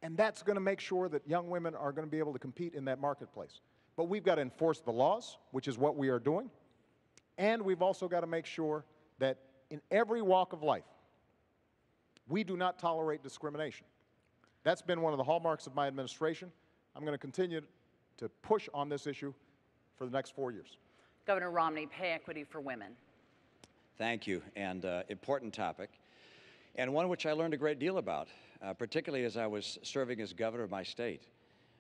and that's going to make sure that young women are going to be able to compete in that marketplace. But we've got to enforce the laws, which is what we are doing, and we've also got to make sure that in every walk of life, we do not tolerate discrimination. That's been one of the hallmarks of my administration. I'm going to continue to push on this issue for the next 4 years. Governor Romney, pay equity for women. Thank you, and important topic, and one which I learned a great deal about, particularly as I was serving as governor of my state,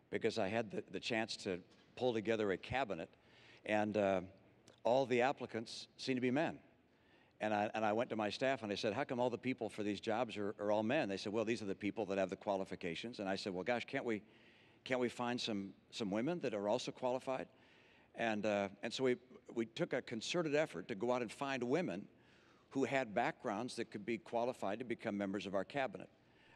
because I had the chance to pull together a cabinet, and all the applicants seemed to be men. And I went to my staff and I said, how come all the people for these jobs are all men? They said, well, these are the people that have the qualifications. And I said, well, gosh, can't we find some women that are also qualified? And so we took a concerted effort to go out and find women who had backgrounds that could be qualified to become members of our cabinet.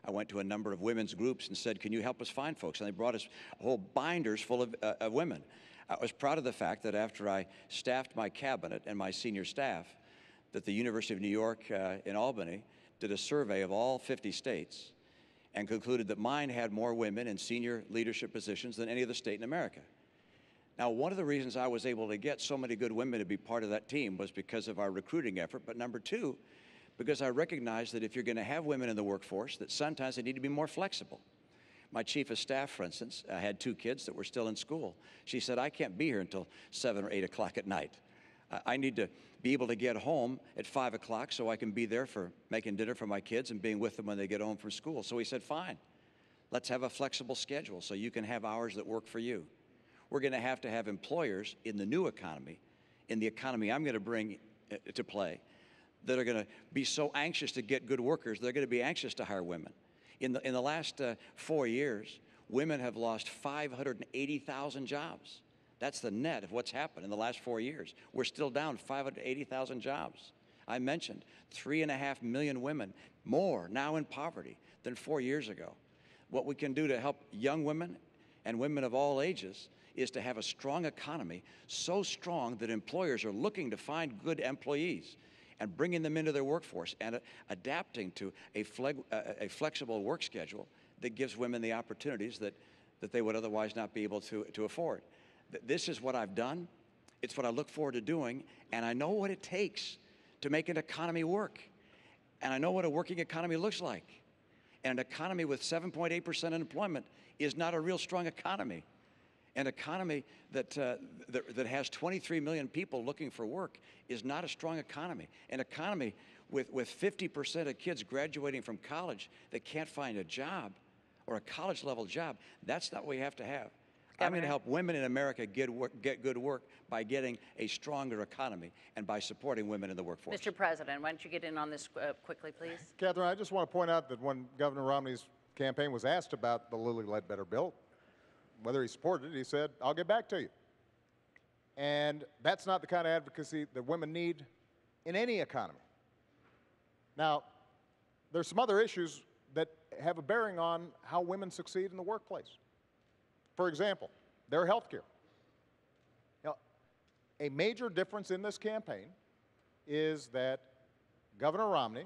I went to a number of women's groups and said, can you help us find folks? And they brought us whole binders full of women. I was proud of the fact that after I staffed my cabinet and my senior staff, that the University of New York in Albany did a survey of all 50 states and concluded that mine had more women in senior leadership positions than any other state in America. Now, one of the reasons I was able to get so many good women to be part of that team was because of our recruiting effort, but number two, because I recognized that if you're going to have women in the workforce, that sometimes they need to be more flexible. My chief of staff, for instance, had 2 kids that were still in school. She said, I can't be here until 7 or 8 o'clock at night. I need to be able to get home at 5 o'clock so I can be there for making dinner for my kids and being with them when they get home from school. So we said, fine, let's have a flexible schedule so you can have hours that work for you. We're going to have employers in the new economy, in the economy I'm going to bring to play, that are going to be so anxious to get good workers, they're going to be anxious to hire women. In the last 4 years, women have lost 580,000 jobs. That's the net of what's happened in the last 4 years. We're still down 580,000 jobs. I mentioned 3.5 million women more now in poverty than 4 years ago. What we can do to help young women and women of all ages is to have a strong economy, so strong that employers are looking to find good employees and bringing them into their workforce and adapting to a flexible work schedule that gives women the opportunities that they would otherwise not be able to afford. This is what I've done. It's what I look forward to doing, and I know what it takes to make an economy work. And I know what a working economy looks like. And an economy with 7.8% unemployment is not a real strong economy. An economy that has 23 million people looking for work is not a strong economy. An economy with 50% of kids graduating from college that can't find a job or a college-level job, that's not what we have to have. I'm going to help women in America get good work by getting a stronger economy and by supporting women in the workforce. Mr. President, why don't you get in on this quickly, please? Catherine, I just want to point out that when Governor Romney's campaign was asked about the Lilly Ledbetter bill, whether he supported it, he said, "I'll get back to you." And that's not the kind of advocacy that women need in any economy. Now, there's some other issues that have a bearing on how women succeed in the workplace. For example, their health care. Now, a major difference in this campaign is that Governor Romney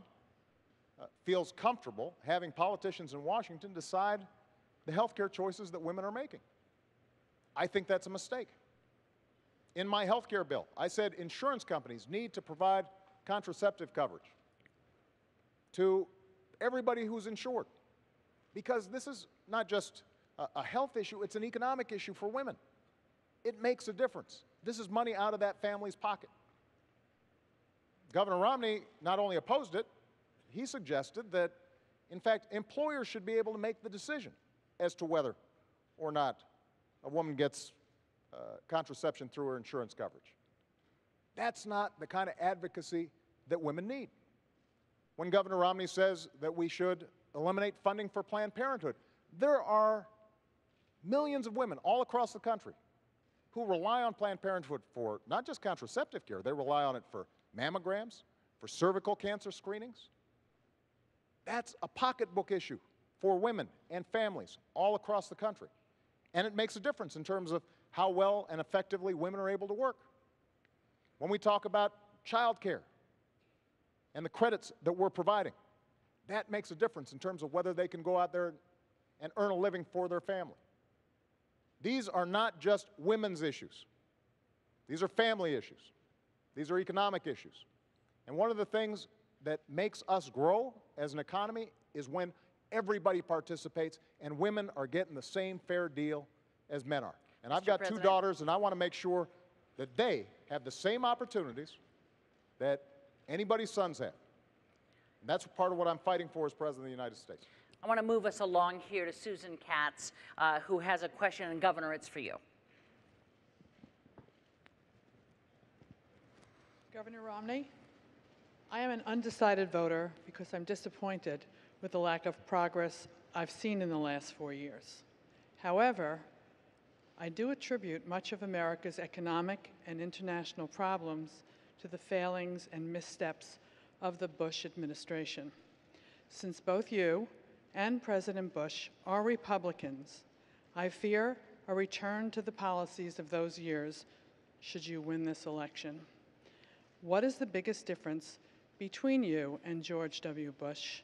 feels comfortable having politicians in Washington decide the health care choices that women are making. I think that's a mistake. In my health care bill, I said insurance companies need to provide contraceptive coverage to everybody who's insured, because this is not just a health issue, it's an economic issue for women. It makes a difference. This is money out of that family's pocket. Governor Romney not only opposed it, he suggested that, in fact, employers should be able to make the decision as to whether or not a woman gets contraception through her insurance coverage. That's not the kind of advocacy that women need. When Governor Romney says that we should eliminate funding for Planned Parenthood, there are millions of women all across the country who rely on Planned Parenthood for not just contraceptive care, they rely on it for mammograms, for cervical cancer screenings. That's a pocketbook issue for women and families all across the country. And it makes a difference in terms of how well and effectively women are able to work. When we talk about child care and the credits that we're providing, that makes a difference in terms of whether they can go out there and earn a living for their family. These are not just women's issues. These are family issues. These are economic issues. And one of the things that makes us grow as an economy is when everybody participates and women are getting the same fair deal as men are. And I've got two daughters, and I want to make sure that they have the same opportunities that anybody's sons have. And that's part of what I'm fighting for as President of the United States. I want to move us along here to Susan Katz, who has a question, and Governor, it's for you. Governor Romney, I am an undecided voter because I'm disappointed with the lack of progress I've seen in the last 4 years. However, I do attribute much of America's economic and international problems to the failings and missteps of the Bush administration. Since both you and President Bush are Republicans, I fear a return to the policies of those years should you win this election. What is the biggest difference between you and George W. Bush,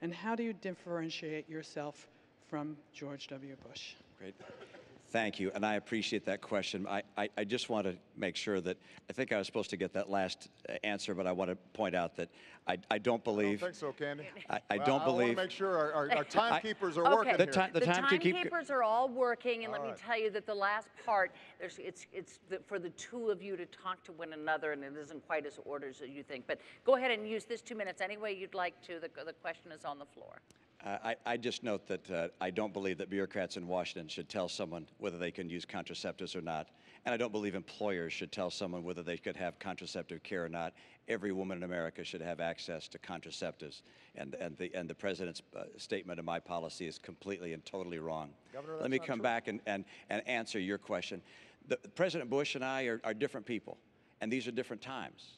and how do you differentiate yourself from George W. Bush? Great. Thank you, and I appreciate that question. I just want to make sure that, I think I was supposed to get that last answer, but I want to point out that I don't believe. I don't think so, Candy. I don't believe. I want to make sure our timekeepers are Okay. working here. The timekeepers are all working, and let me tell you that the last part, for the two of you to talk to one another, and it isn't quite as ordered as you think. But go ahead and use this 2 minutes any way you'd like to. The question is on the floor. I just note that I don't believe that bureaucrats in Washington should tell someone whether they can use contraceptives or not. And I don't believe employers should tell someone whether they could have contraceptive care or not. Every woman in America should have access to contraceptives. And the President's statement of my policy is completely and totally wrong. Governor, let me come back and answer your question. President Bush and I are different people, and these are different times.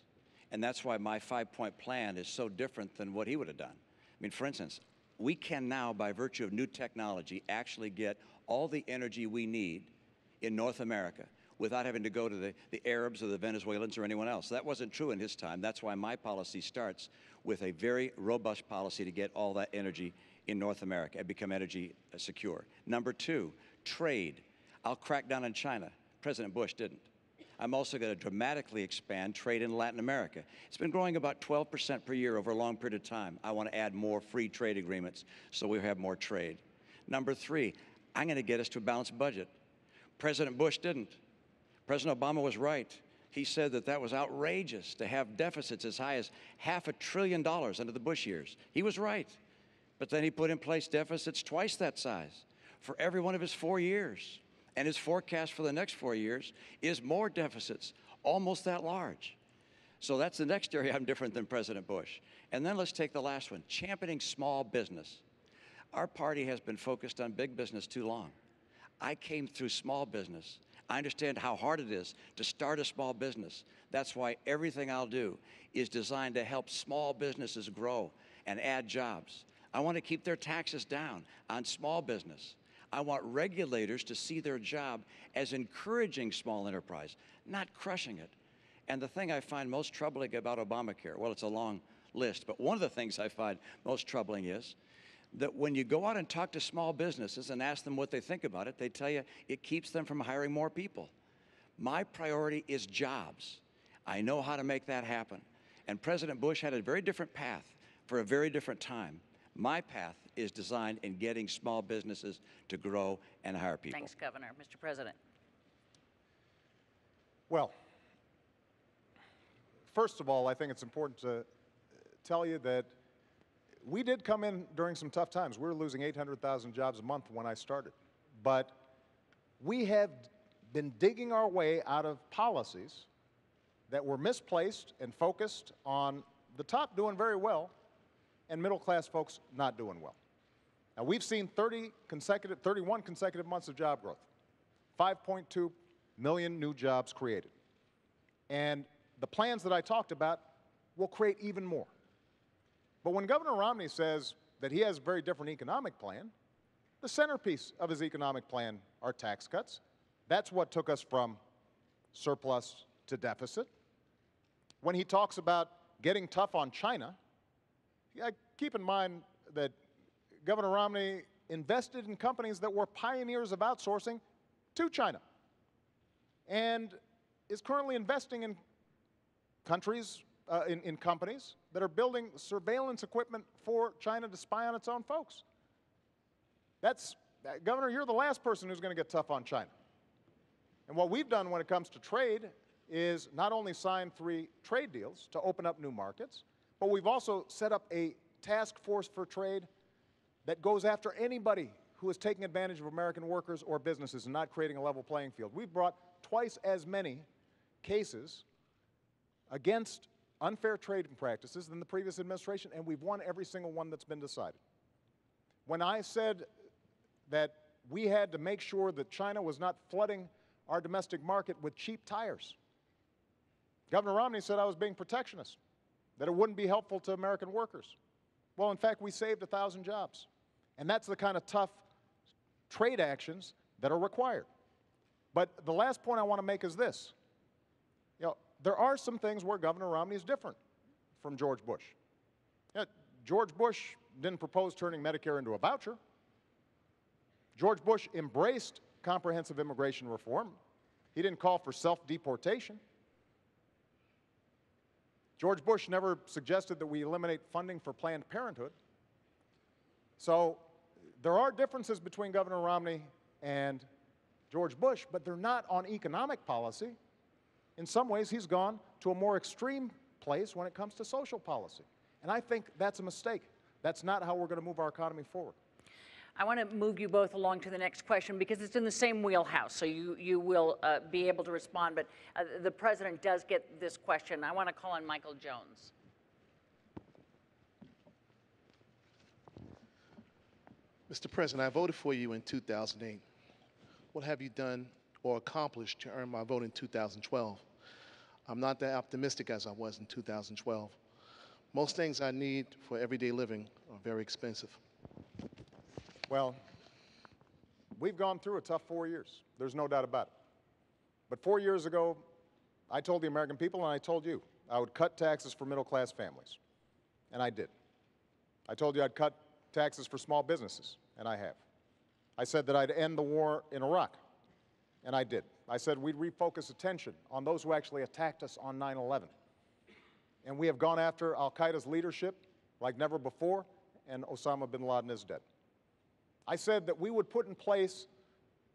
And that's why my 5-point plan is so different than what he would have done. I mean, for instance, we can now, by virtue of new technology, actually get all the energy we need in North America without having to go to the Arabs or the Venezuelans or anyone else. That wasn't true in his time. That's why my policy starts with a very robust policy to get all that energy in North America and become energy secure. Number 2, trade. I'll crack down on China. President Bush didn't. I'm also going to dramatically expand trade in Latin America. It's been growing about 12% per year over a long period of time. I want to add more free trade agreements so we have more trade. Number 3, I'm going to get us to a balanced budget. President Bush didn't. President Obama was right. He said that that was outrageous to have deficits as high as $500 billion under the Bush years. He was right. But then he put in place deficits twice that size for every one of his 4 years. And his forecast for the next 4 years is more deficits, almost that large. So that's the next area I'm different than President Bush. And then let's take the last one, championing small business. Our party has been focused on big business too long. I came through small business. I understand how hard it is to start a small business. That's why everything I'll do is designed to help small businesses grow and add jobs. I want to keep their taxes down on small business. I want regulators to see their job as encouraging small enterprise, not crushing it. And the thing I find most troubling about Obamacare, well, it's a long list, but one of the things I find most troubling is that when you go out and talk to small businesses and ask them what they think about it, they tell you it keeps them from hiring more people. My priority is jobs. I know how to make that happen. And President Bush had a very different path for a very different time. My path is designed in getting small businesses to grow and hire people. Thanks, Governor. Mr. President. Well, first of all, I think it's important to tell you that we did come in during some tough times. We were losing 800,000 jobs a month when I started. But we have been digging our way out of policies that were misplaced and focused on the top doing very well and middle-class folks not doing well. Now, we've seen 31 consecutive months of job growth, 5.2 million new jobs created. And the plans that I talked about will create even more. But when Governor Romney says that he has a very different economic plan, the centerpiece of his economic plan are tax cuts. That's what took us from surplus to deficit. When he talks about getting tough on China, keep in mind that Governor Romney invested in companies that were pioneers of outsourcing to China and is currently investing in countries, in companies that are building surveillance equipment for China to spy on its own folks. Governor, you're the last person who's going to get tough on China. And what we've done when it comes to trade is not only sign 3 trade deals to open up new markets, but we've also set up a task force for trade that goes after anybody who is taking advantage of American workers or businesses and not creating a level playing field. We've brought twice as many cases against unfair trading practices than the previous administration, and we've won every single one that's been decided. When I said that we had to make sure that China was not flooding our domestic market with cheap tires, Governor Romney said I was being protectionist, that it wouldn't be helpful to American workers. Well, in fact, we saved 1,000 jobs. And that's the kind of tough trade actions that are required. But the last point I want to make is this. There are some things where Governor Romney is different from George Bush. George Bush didn't propose turning Medicare into a voucher. George Bush embraced comprehensive immigration reform. He didn't call for self-deportation. George Bush never suggested that we eliminate funding for Planned Parenthood. So there are differences between Governor Romney and George Bush, but they're not on economic policy. In some ways, he's gone to a more extreme place when it comes to social policy. And I think that's a mistake. That's not how we're going to move our economy forward. I want to move you both along to the next question because it's in the same wheelhouse, so you will be able to respond. But the president does get this question. I want to call on Michael Jones. Mr. President, I voted for you in 2008. What have you done or accomplish to earn my vote in 2012. I'm not that optimistic as I was in 2012. Most things I need for everyday living are very expensive. Well, we've gone through a tough 4 years. There's no doubt about it. But 4 years ago, I told the American people, and I told you, I would cut taxes for middle-class families. And I did. I told you I'd cut taxes for small businesses, and I have. I said that I'd end the war in Iraq, and I did. I said we'd refocus attention on those who actually attacked us on 9/11. And we have gone after al-Qaeda's leadership like never before, and Osama bin Laden is dead. I said that we would put in place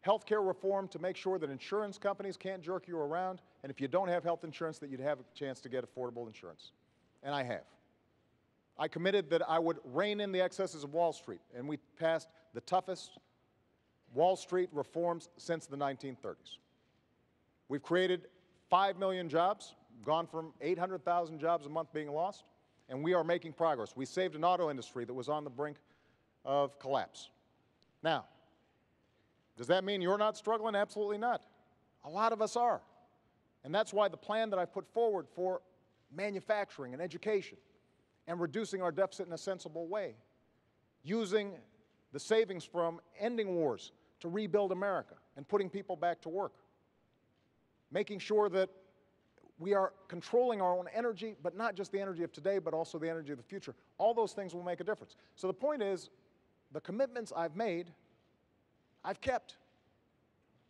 health care reform to make sure that insurance companies can't jerk you around, and if you don't have health insurance, that you'd have a chance to get affordable insurance. And I have. I committed that I would rein in the excesses of Wall Street, and we passed the toughest Wall Street reforms since the 1930s. We've created 5 million jobs, gone from 800,000 jobs a month being lost, and we are making progress. We saved an auto industry that was on the brink of collapse. Now, does that mean you're not struggling? Absolutely not. A lot of us are. And that's why the plan that I put forward for manufacturing and education and reducing our deficit in a sensible way, using the savings from ending wars to rebuild America and putting people back to work, making sure that we are controlling our own energy, but not just the energy of today, but also the energy of the future. All those things will make a difference. So the point is, the commitments I've made, I've kept.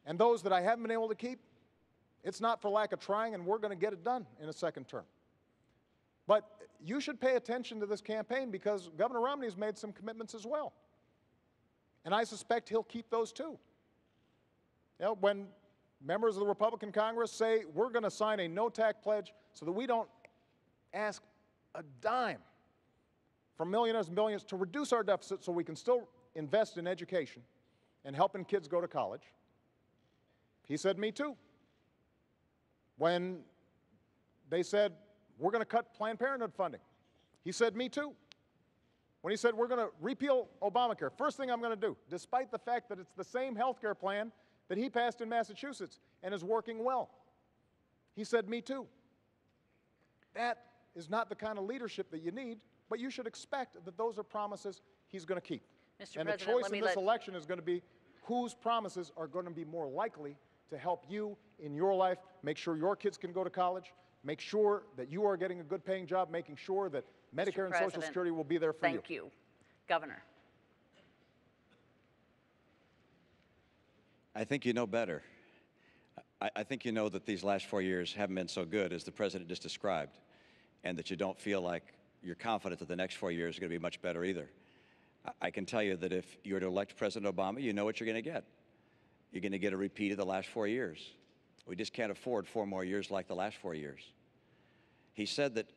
And those that I haven't been able to keep, it's not for lack of trying, and we're going to get it done in a second term. But you should pay attention to this campaign because Governor Romney has made some commitments as well. And I suspect he'll keep those too. You know, when members of the Republican Congress say we're going to sign a no-tax pledge so that we don't ask a dime from millionaires and billionaires to reduce our deficit so we can still invest in education and helping kids go to college, he said, me too. When they said, we're going to cut Planned Parenthood funding, he said, me too. When he said, we're going to repeal Obamacare, first thing I'm going to do, despite the fact that it's the same health care plan that he passed in Massachusetts and is working well, he said, me too. That is not the kind of leadership that you need, but you should expect that those are promises he's going to keep. Mr. And President, the choice let me in this election is going to be whose promises are going to be more likely to help you in your life, make sure your kids can go to college, make sure that you are getting a good paying job, making sure that Medicare and Social President, Security will be there for you. Thank you. Governor. I think you know better. I think you know that these last 4 years haven't been so good as the president just described, and that you don't feel like you're confident that the next 4 years are going to be much better either. I can tell you that if you were to elect President Obama, you know what you're going to get. You're going to get a repeat of the last 4 years. We just can't afford 4 more years like the last 4 years. He said that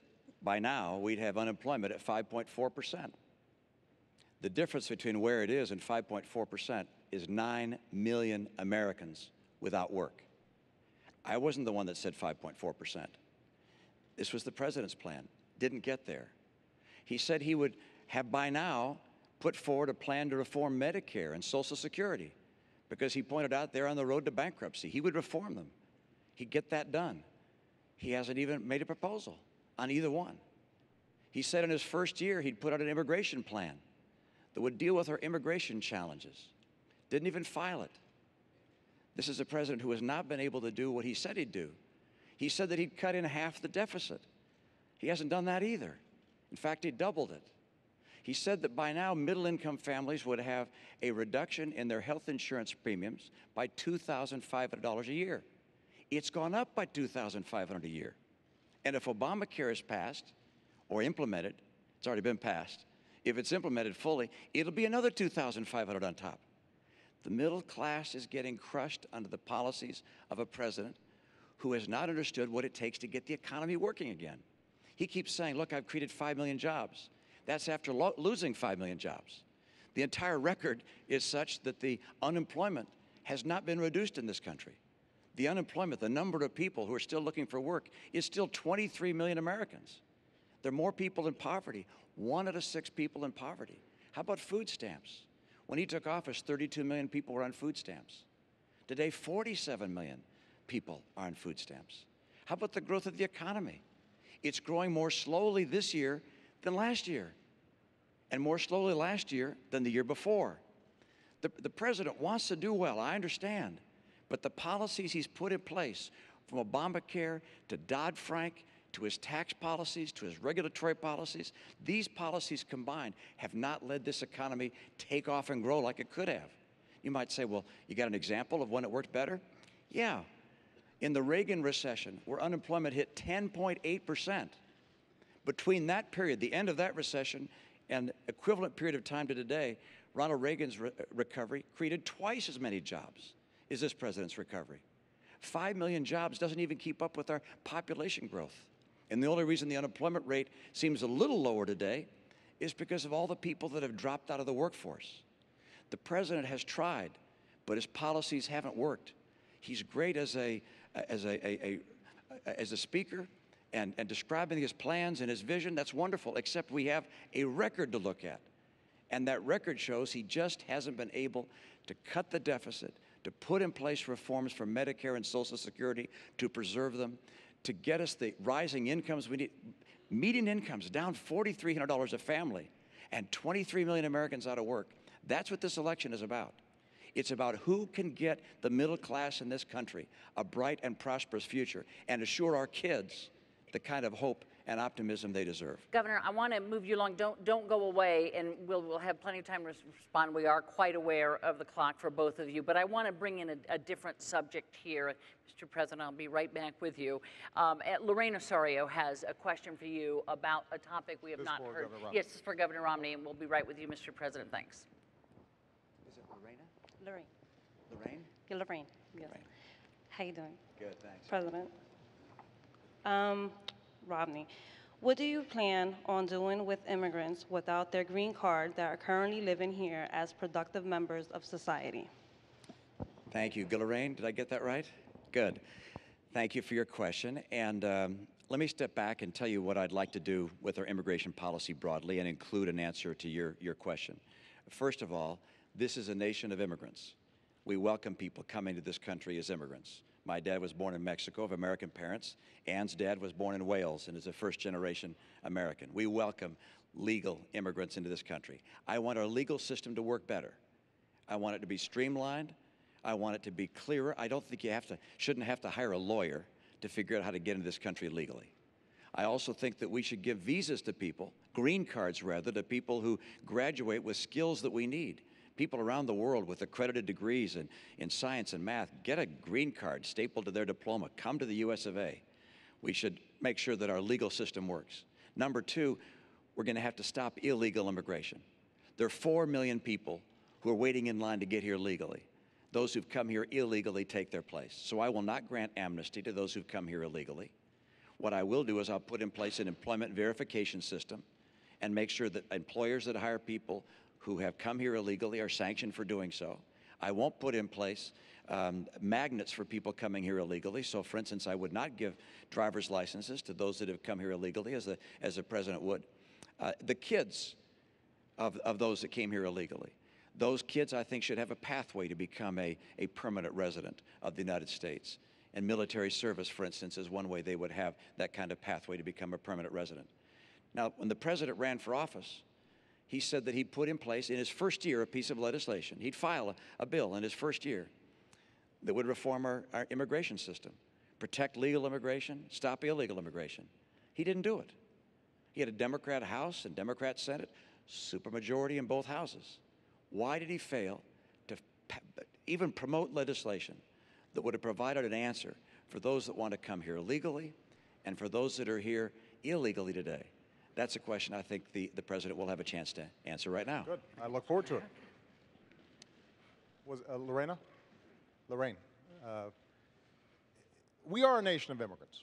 by now we'd have unemployment at 5.4%. The difference between where it is and 5.4% is 9 million Americans without work. I wasn't the one that said 5.4%. This was the president's plan. Didn't get there. He said he would have by now put forward a plan to reform Medicare and Social Security because he pointed out they're on the road to bankruptcy. He would reform them. He'd get that done. He hasn't even made a proposal on either one. He said in his first year he'd put out an immigration plan that would deal with our immigration challenges. Didn't even file it. This is a president who has not been able to do what he said he'd do. He said that he'd cut in half the deficit. He hasn't done that either. In fact, he doubled it. He said that by now middle-income families would have a reduction in their health insurance premiums by $2,500 a year. It's gone up by $2,500 a year. And if Obamacare is passed or implemented, it's already been passed, if it's implemented fully, it'll be another $2,500 on top. The middle class is getting crushed under the policies of a president who has not understood what it takes to get the economy working again. He keeps saying, look, I've created 5 million jobs. That's after losing 5 million jobs. The entire record is such that the unemployment has not been reduced in this country. The unemployment, the number of people who are still looking for work, is still 23 million Americans. There are more people in poverty, 1 out of 6 people in poverty. How about food stamps? When he took office, 32 million people were on food stamps. Today, 47 million people are on food stamps. How about the growth of the economy? It's growing more slowly this year than last year, and more slowly last year than the year before. The president wants to do well, I understand, but the policies he's put in place, from Obamacare to Dodd-Frank, to his tax policies, to his regulatory policies, these policies combined have not led this economy take off and grow like it could have. You might say, well, you got an example of when it worked better? Yeah. In the Reagan recession, where unemployment hit 10.8%, between that period, the end of that recession, and equivalent period of time to today, Ronald Reagan's recovery created twice as many jobs as this president's recovery. 5 million jobs doesn't even keep up with our population growth. And the only reason the unemployment rate seems a little lower today is because of all the people that have dropped out of the workforce. The president has tried, but his policies haven't worked. He's great as a speaker and describing his plans and his vision. That's wonderful, except we have a record to look at. And that record shows he just hasn't been able to cut the deficit, to put in place reforms for Medicare and Social Security, to preserve them, to get us the rising incomes we need. Median incomes down $4,300 a family, and 23 million Americans out of work. That's what this election is about. It's about who can get the middle class in this country a bright and prosperous future and assure our kids the kind of hope and optimism they deserve. Governor, I want to move you along. Don't go away, and we'll have plenty of time to respond. We are quite aware of the clock for both of you, but I want to bring in a different subject here. Mr. President, I'll be right back with you. Lorraine Osorio has a question for you about a topic we have not heard. Yes, this is for Governor Romney, and we'll be right with you, Mr. President. Thanks. Is it Lorena? Lorraine. Lorraine? Yeah, Lorraine. Yes. Lorraine. How you doing? Good, thanks. President. Romney, what do you plan on doing with immigrants without their green card that are currently living here as productive members of society? Thank you. Lorraine, did I get that right? Good. Thank you for your question. And let me step back and tell you what I'd like to do with our immigration policy broadly and include an answer to your question. First of all, this is a nation of immigrants. We welcome people coming to this country as immigrants. My dad was born in Mexico of American parents. Ann's dad was born in Wales and is a first-generation American. We welcome legal immigrants into this country. I want our legal system to work better. I want it to be streamlined. I want it to be clearer. I don't think shouldn't have to hire a lawyer to figure out how to get into this country legally. I also think that we should give visas to people, green cards rather, to people who graduate with skills that we need. People around the world with accredited degrees in science and math get a green card stapled to their diploma, come to the US of A. We should make sure that our legal system works. Number two, we're going to have to stop illegal immigration. There are 4 million people who are waiting in line to get here legally. Those who've come here illegally take their place. So I will not grant amnesty to those who've come here illegally. What I will do is I'll put in place an employment verification system and make sure that employers that hire people who have come here illegally are sanctioned for doing so. I won't put in place magnets for people coming here illegally. So, for instance, I would not give driver's licenses to those that have come here illegally, as the president would. The kids of those that came here illegally, those kids, I think, should have a pathway to become a permanent resident of the United States. And military service, for instance, is one way they would have that kind of pathway to become a permanent resident. Now, when the president ran for office, he said that he'd put in place in his first year a piece of legislation. He'd file a bill in his first year that would reform our immigration system, protect legal immigration, stop illegal immigration. He didn't do it. He had a Democrat House and Democrat Senate, supermajority in both houses. Why did he fail to even promote legislation that would have provided an answer for those that want to come here legally and for those that are here illegally today? That's a question I think the president will have a chance to answer right now. Good. I look forward to it. Was Lorena? Lorraine. We are a nation of immigrants.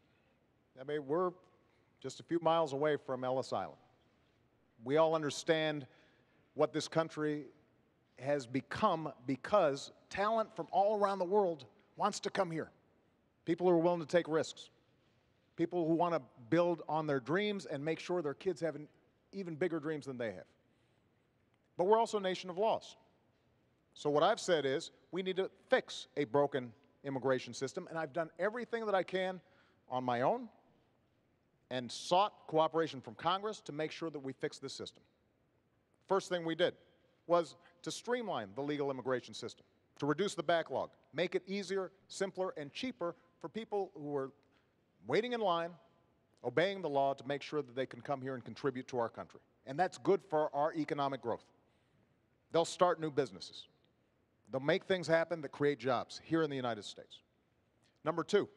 I mean, we're just a few miles away from Ellis Island. We all understand what this country has become because talent from all around the world wants to come here. People who are willing to take risks. People who want to build on their dreams and make sure their kids have even bigger dreams than they have. But we're also a nation of laws. So what I've said is we need to fix a broken immigration system, and I've done everything that I can on my own and sought cooperation from Congress to make sure that we fix this system. First thing we did was to streamline the legal immigration system, to reduce the backlog, make it easier, simpler, and cheaper for people who are waiting in line, obeying the law to make sure that they can come here and contribute to our country. And that's good for our economic growth. They'll start new businesses. They'll make things happen that create jobs here in the United States. Number two,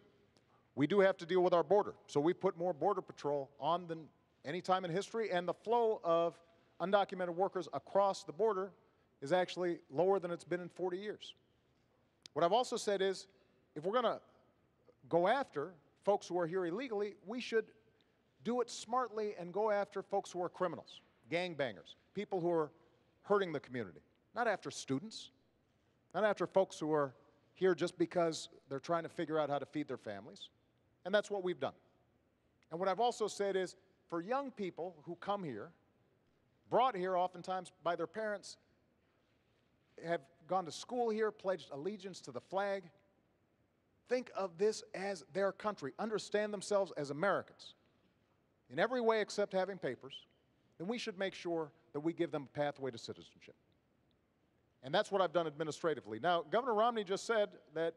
we do have to deal with our border. So we've put more Border Patrol on than any time in history, and the flow of undocumented workers across the border is actually lower than it's been in 40 years. What I've also said is, if we're going to go after folks who are here illegally, we should do it smartly and go after folks who are criminals, gangbangers, people who are hurting the community, not after students, not after folks who are here just because they're trying to figure out how to feed their families. And that's what we've done. And what I've also said is, for young people who come here, brought here oftentimes by their parents, have gone to school here, pledged allegiance to the flag, think of this as their country, understand themselves as Americans in every way except having papers, then we should make sure that we give them a pathway to citizenship. And that's what I've done administratively. Now, Governor Romney just said that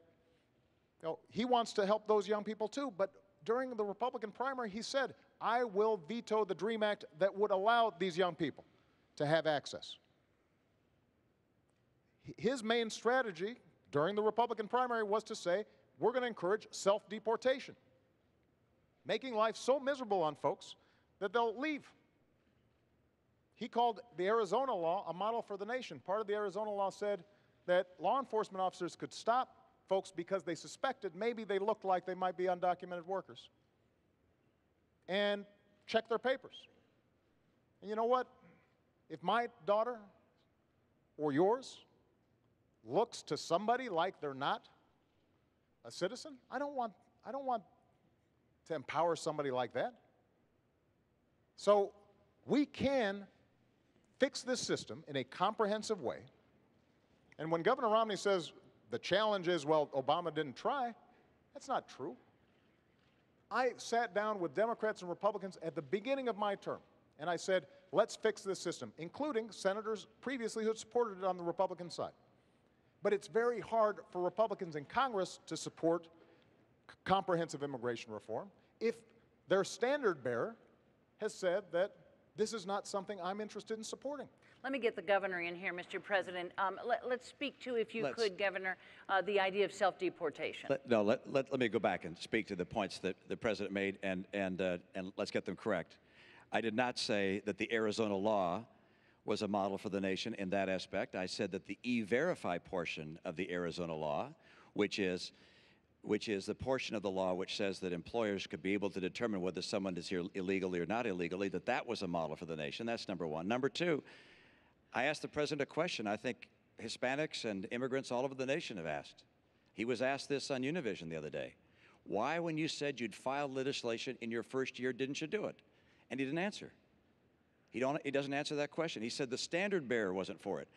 he wants to help those young people too, but during the Republican primary, he said, I will veto the DREAM Act that would allow these young people to have access. His main strategy during the Republican primary was to say, we're going to encourage self-deportation, making life so miserable on folks that they'll leave. He called the Arizona law a model for the nation. Part of the Arizona law said that law enforcement officers could stop folks because they suspected maybe they looked like they might be undocumented workers and check their papers. And you know what? If my daughter or yours looks to somebody like they're not a citizen, I don't want to empower somebody like that. So we can fix this system in a comprehensive way. And when Governor Romney says the challenge is, well, Obama didn't try, that's not true. I sat down with Democrats and Republicans at the beginning of my term, and I said, let's fix this system, including senators previously who had supported it on the Republican side. But it's very hard for Republicans in Congress to support comprehensive immigration reform if their standard bearer has said that this is not something I'm interested in supporting. Let me get the governor in here, Mr. President. Let's speak to, if you could, Governor, the idea of self-deportation. Let me go back and speak to the points that the president made, and let's get them correct. I did not say that the Arizona law was a model for the nation in that aspect. I said that the E-Verify portion of the Arizona law, which is the portion of the law which says that employers could be able to determine whether someone is here illegally or not illegally, that was a model for the nation. That's number one. Number two, I asked the president a question I think Hispanics and immigrants all over the nation have asked. He was asked this on Univision the other day. Why, when you said you'd file legislation in your first year, didn't you do it? And he didn't answer. He doesn't answer that question. He said the standard bearer wasn't for it.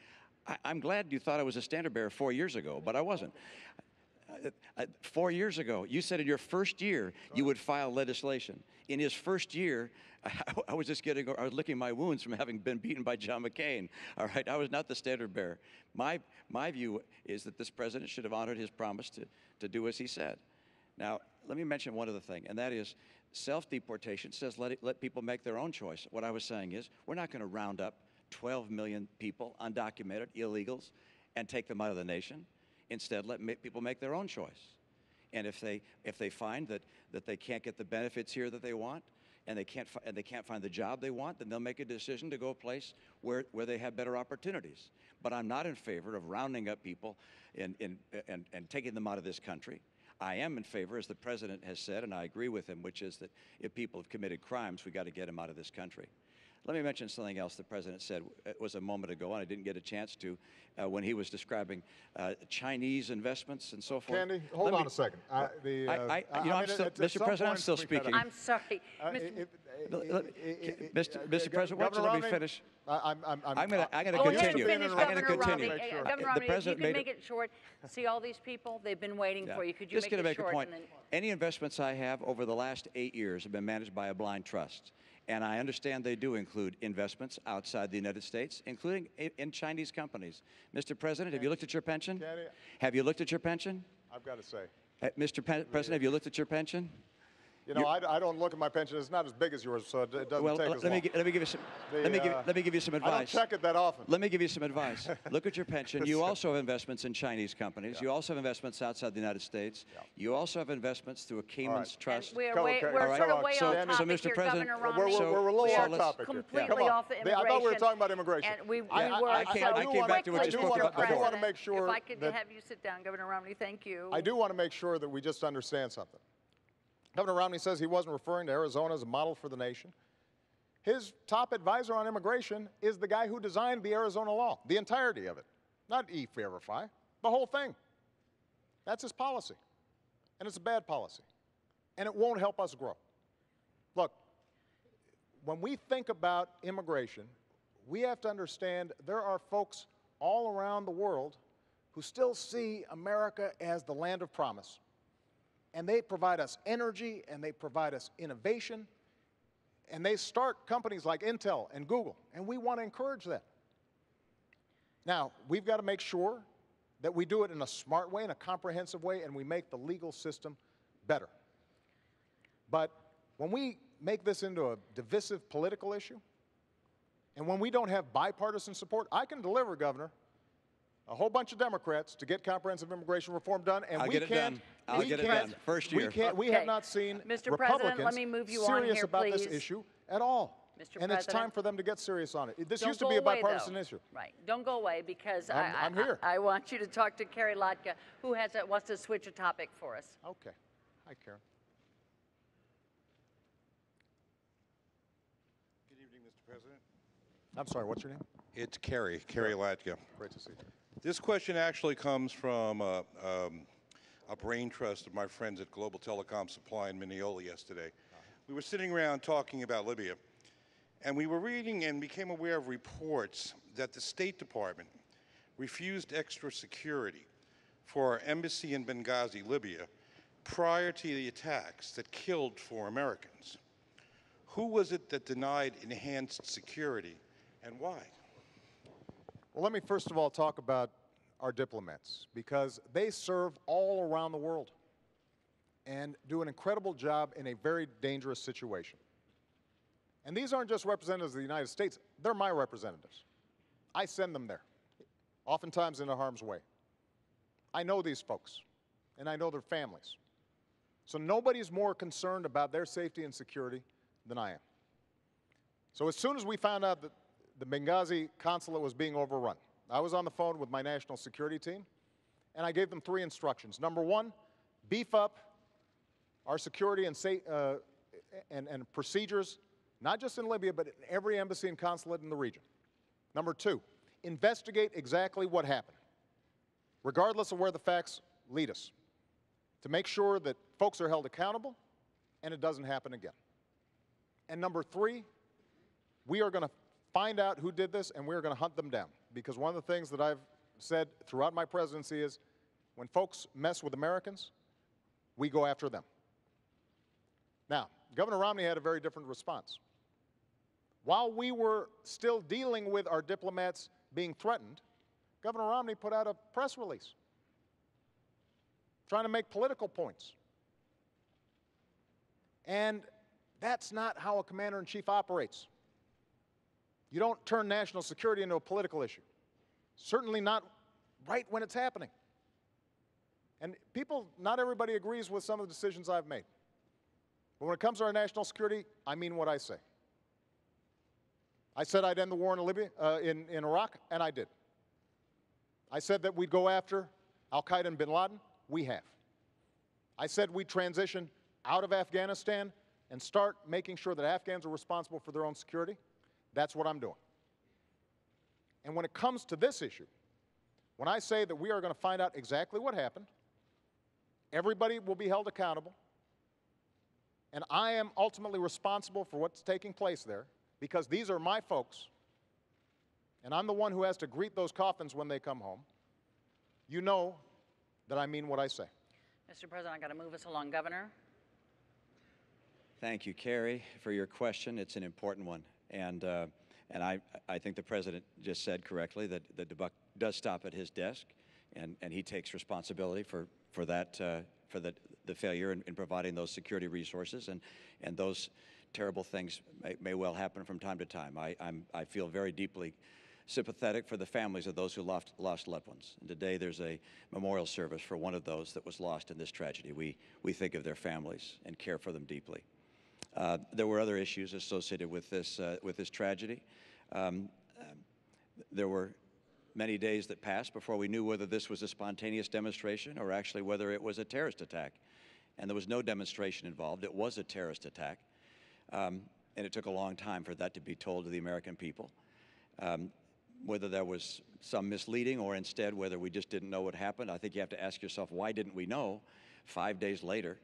I'm glad you thought I was a standard bearer 4 years ago, but I wasn't. 4 years ago, you said in your first year you would file legislation. In his first year, I was licking my wounds from having been beaten by John McCain. All right, I was not the standard bearer. My view is that this president should have honored his promise to do as he said. Now, let me mention one other thing, and that is self-deportation says let people make their own choice. What I was saying is we're not going to round up 12 million people, undocumented, illegals, and take them out of the nation. Instead, let people make their own choice. And if they find that they can't get the benefits here that they want, and they can't find the job they want, then they'll make a decision to go a place where they have better opportunities. But I'm not in favor of rounding up people and taking them out of this country. I am in favor, as the president has said, and I agree with him, which is that if people have committed crimes, we got to get them out of this country. Let me mention something else the president said. It was a moment ago, and I didn't get a chance to, when he was describing Chinese investments and so forth. Candy, hold on a second. Mr. President, I'm still speaking. I'm sorry. Mr. President, why don't you let me finish? I'm I'm going to Go ahead and continue. finish, I'm going to Governor continue. Romney. Sure. Governor The Romney, if you president could made make it short. See all these people? They've been waiting for you. Could you Just make going it to make short? a point. And then- Any investments I have over the last 8 years have been managed by a blind trust. And I understand they do include investments outside the United States, including in Chinese companies. Mr. President, have you looked at your pension? Have you looked at your pension? I've got to say. Mr. President, have you looked at your pension? You know, I don't look at my pension. It's not as big as yours, so it doesn't Well, take as let long. me give you some. Let me give you some advice. I don't check it that often. Let me give you some advice. Look at your pension. You also have investments in Chinese companies. You also have investments outside the United States. You also have investments through a Cayman's trust. And we're We're sort of way So- off so, topic Mr. here, President, Governor Romney. We're a little We off are topic here. completely Come on. off the immigration. I thought we were talking about immigration. And we were I came back to what you spoke about I do want President, to make sure if I could that have you sit down, Governor Romney, thank you. I do want to make sure that we just understand something. Governor Romney says he wasn't referring to Arizona as a model for the nation. His top advisor on immigration is the guy who designed the Arizona law, the entirety of it, not e-verify, the whole thing. That's his policy, and it's a bad policy, and it won't help us grow. Look, when we think about immigration, we have to understand there are folks all around the world who still see America as the land of promise. And they provide us energy, and they provide us innovation, and they start companies like Intel and Google, and we want to encourage that. Now, we've got to make sure that we do it in a smart way, in a comprehensive way, and we make the legal system better. But when we make this into a divisive political issue, and when we don't have bipartisan support, I can deliver, Governor, a whole bunch of Democrats to get comprehensive immigration reform done, and I'll we get it can't. done. I'll we get it can't- done. First year. We Okay. have not seen Mr. President, Republicans let me move you on serious here, about this please. issue at all. Mr. And it's time President. for them to get serious on it. This Don't used to go be a away, bipartisan though. issue. Right. Don't go away because I'm here. I want you to talk to Carrie Lotka, who wants to switch a topic for us. Okay. Hi, Karen. Good evening, Mr. President. I'm sorry, what's your name? It's Kerry Latka. Great to see you. This question actually comes from a brain trust of my friends at Global Telecom Supply in Mineola yesterday. We were sitting around talking about Libya, and we were reading and became aware of reports that the State Department refused extra security for our embassy in Benghazi, Libya, prior to the attacks that killed 4 Americans. Who was it that denied enhanced security, and why? Well, let me first of all talk about our diplomats, because they serve all around the world and do an incredible job in a very dangerous situation. And these aren't just representatives of the United States, they're my representatives. I send them there, oftentimes in harm's way. I know these folks, and I know their families. So nobody's more concerned about their safety and security than I am. So as soon as we found out that the Benghazi consulate was being overrun, I was on the phone with my national security team, and I gave them 3 instructions. Number 1, beef up our security and procedures, not just in Libya, but in every embassy and consulate in the region. Number 2, investigate exactly what happened, regardless of where the facts lead us, to make sure that folks are held accountable and it doesn't happen again. And number 3, we are going to find out who did this, and we're going to hunt them down. Because one of the things that I've said throughout my presidency is, when folks mess with Americans, we go after them. Now, Governor Romney had a very different response. While we were still dealing with our diplomats being threatened, Governor Romney put out a press release trying to make political points. And that's not how a commander-in-chief operates. You don't turn national security into a political issue. Certainly not right when it's happening. And not everybody agrees with some of the decisions I've made. But when it comes to our national security, I mean what I say. I said I'd end the war in Libya, in Iraq, and I did. I said that we'd go after al-Qaeda and bin Laden. We have. I said we'd transition out of Afghanistan and start making sure that Afghans are responsible for their own security. That's what I'm doing. And when it comes to this issue, when I say that we are going to find out exactly what happened, everybody will be held accountable, and I am ultimately responsible for what's taking place there because these are my folks, and I'm the one who has to greet those coffins when they come home, you know that I mean what I say. Mr. President, I got to move us along. Governor? Thank you, Carrie, for your question. It's an important one. And I think the President just said correctly that the buck does stop at his desk, and he takes responsibility for that, for the failure in providing those security resources, and those terrible things may well happen from time to time. I feel very deeply sympathetic for the families of those who lost loved ones. And today there's a memorial service for one of those that was lost in this tragedy. We think of their families and care for them deeply. There were other issues associated with this tragedy. There were many days that passed before we knew whether this was a spontaneous demonstration or actually whether it was a terrorist attack. And there was no demonstration involved. It was a terrorist attack. And it took a long time for that to be told to the American people. Whether there was some misleading or instead whether we just didn't know what happened, I think you have to ask yourself, why didn't we know 5 days later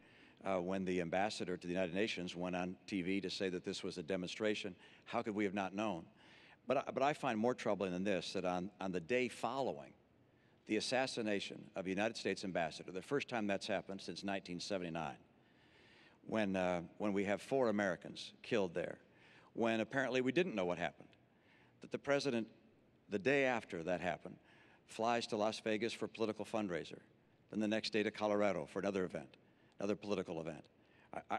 when the ambassador to the United Nations went on TV to say that this was a demonstration? How could we have not known? But I find more troubling than this, that on the day following the assassination of a United States ambassador, the first time that's happened since 1979, when we have 4 Americans killed there, when apparently we didn't know what happened, that the President, the day after that happened, flies to Las Vegas for a political fundraiser, then the next day to Colorado for another event, another political event.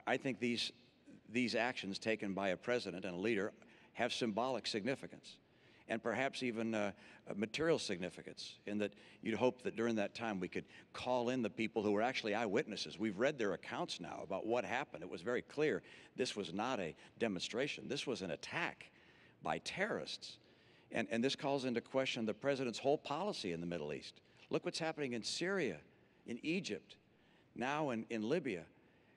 I think these actions taken by a president and a leader have symbolic significance, and perhaps even material significance, in that you'd hope that during that time we could call in the people who were actually eyewitnesses. We've read their accounts now about what happened. It was very clear this was not a demonstration. This was an attack by terrorists. And this calls into question the president's whole policy in the Middle East. Look what's happening in Syria, in Egypt, now in Libya.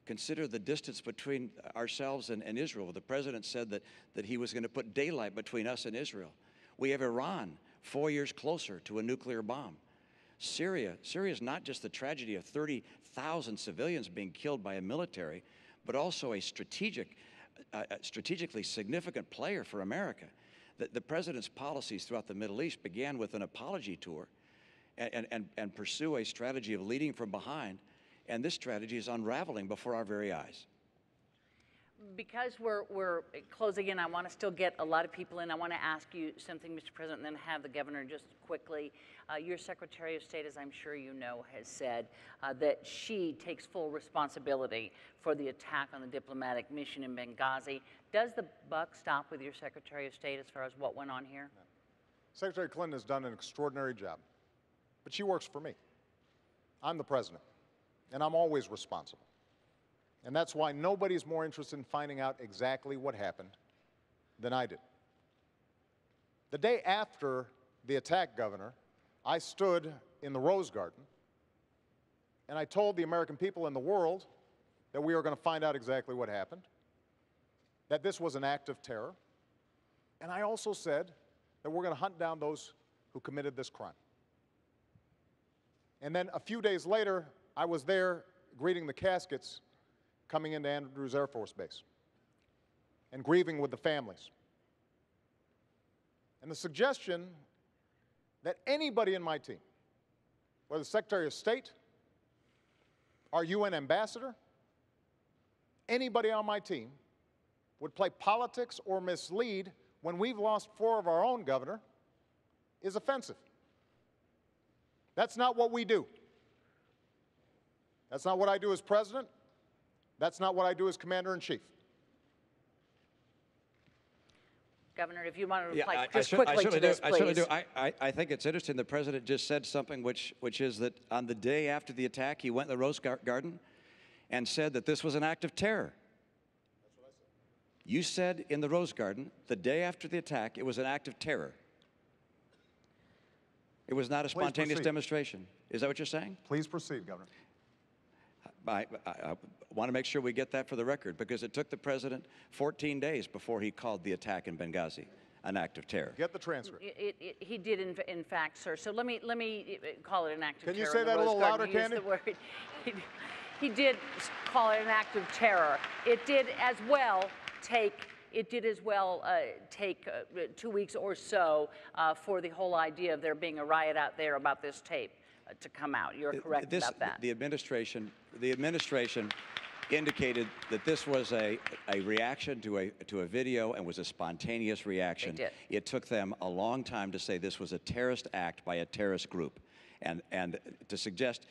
Consider the distance between ourselves and Israel. The president said that he was going to put daylight between us and Israel. We have Iran 4 years closer to a nuclear bomb. Syria is not just the tragedy of 30,000 civilians being killed by a military, but also a strategically significant player for America. The president's policies throughout the Middle East began with an apology tour and pursue a strategy of leading from behind. And this strategy is unraveling before our very eyes. Because we're closing in, I want to still get a lot of people in. I want to ask you something, Mr. President, and then have the governor just quickly. Your Secretary of State, as I'm sure you know, has said that she takes full responsibility for the attack on the diplomatic mission in Benghazi. Does the buck stop with your Secretary of State as far as what went on here? Secretary Clinton has done an extraordinary job, but she works for me. I'm the president, and I'm always responsible. And that's why nobody's more interested in finding out exactly what happened than I did. The day after the attack, Governor, I stood in the Rose Garden and I told the American people and the world that we were going to find out exactly what happened, that this was an act of terror, and I also said that we're going to hunt down those who committed this crime. And then a few days later, I was there greeting the caskets coming into Andrews Air Force Base and grieving with the families. And the suggestion that anybody in my team, whether the Secretary of State, our UN ambassador, anybody on my team would play politics or mislead when we've lost 4 of our own, Governor, is offensive. That's not what we do. That's not what I do as president. That's not what I do as commander-in-chief. Governor, if you want to Yeah, reply I just quickly to this, please. I certainly do. I think it's interesting the president just said something which is that on the day after the attack, he went to the Rose Garden and said that this was an act of terror. That's what I said. You said in the Rose Garden, the day after the attack, it was an act of terror. It was not a spontaneous demonstration. Is that what you're saying? Please proceed, Governor. I want to make sure we get that for the record, because it took the president 14 days before he called the attack in Benghazi an act of terror. Get the transcript. He did, in fact, sir. So let me call it an act of terror. Can you say that a little louder, Candy? he did call it an act of terror. It did as well take 2 weeks or so for the whole idea of there being a riot out there about this tape to come out. You're correct about that. The administration indicated that this was a reaction to a video and was a spontaneous reaction. They did. It took them a long time to say this was a terrorist act by a terrorist group. And to suggest,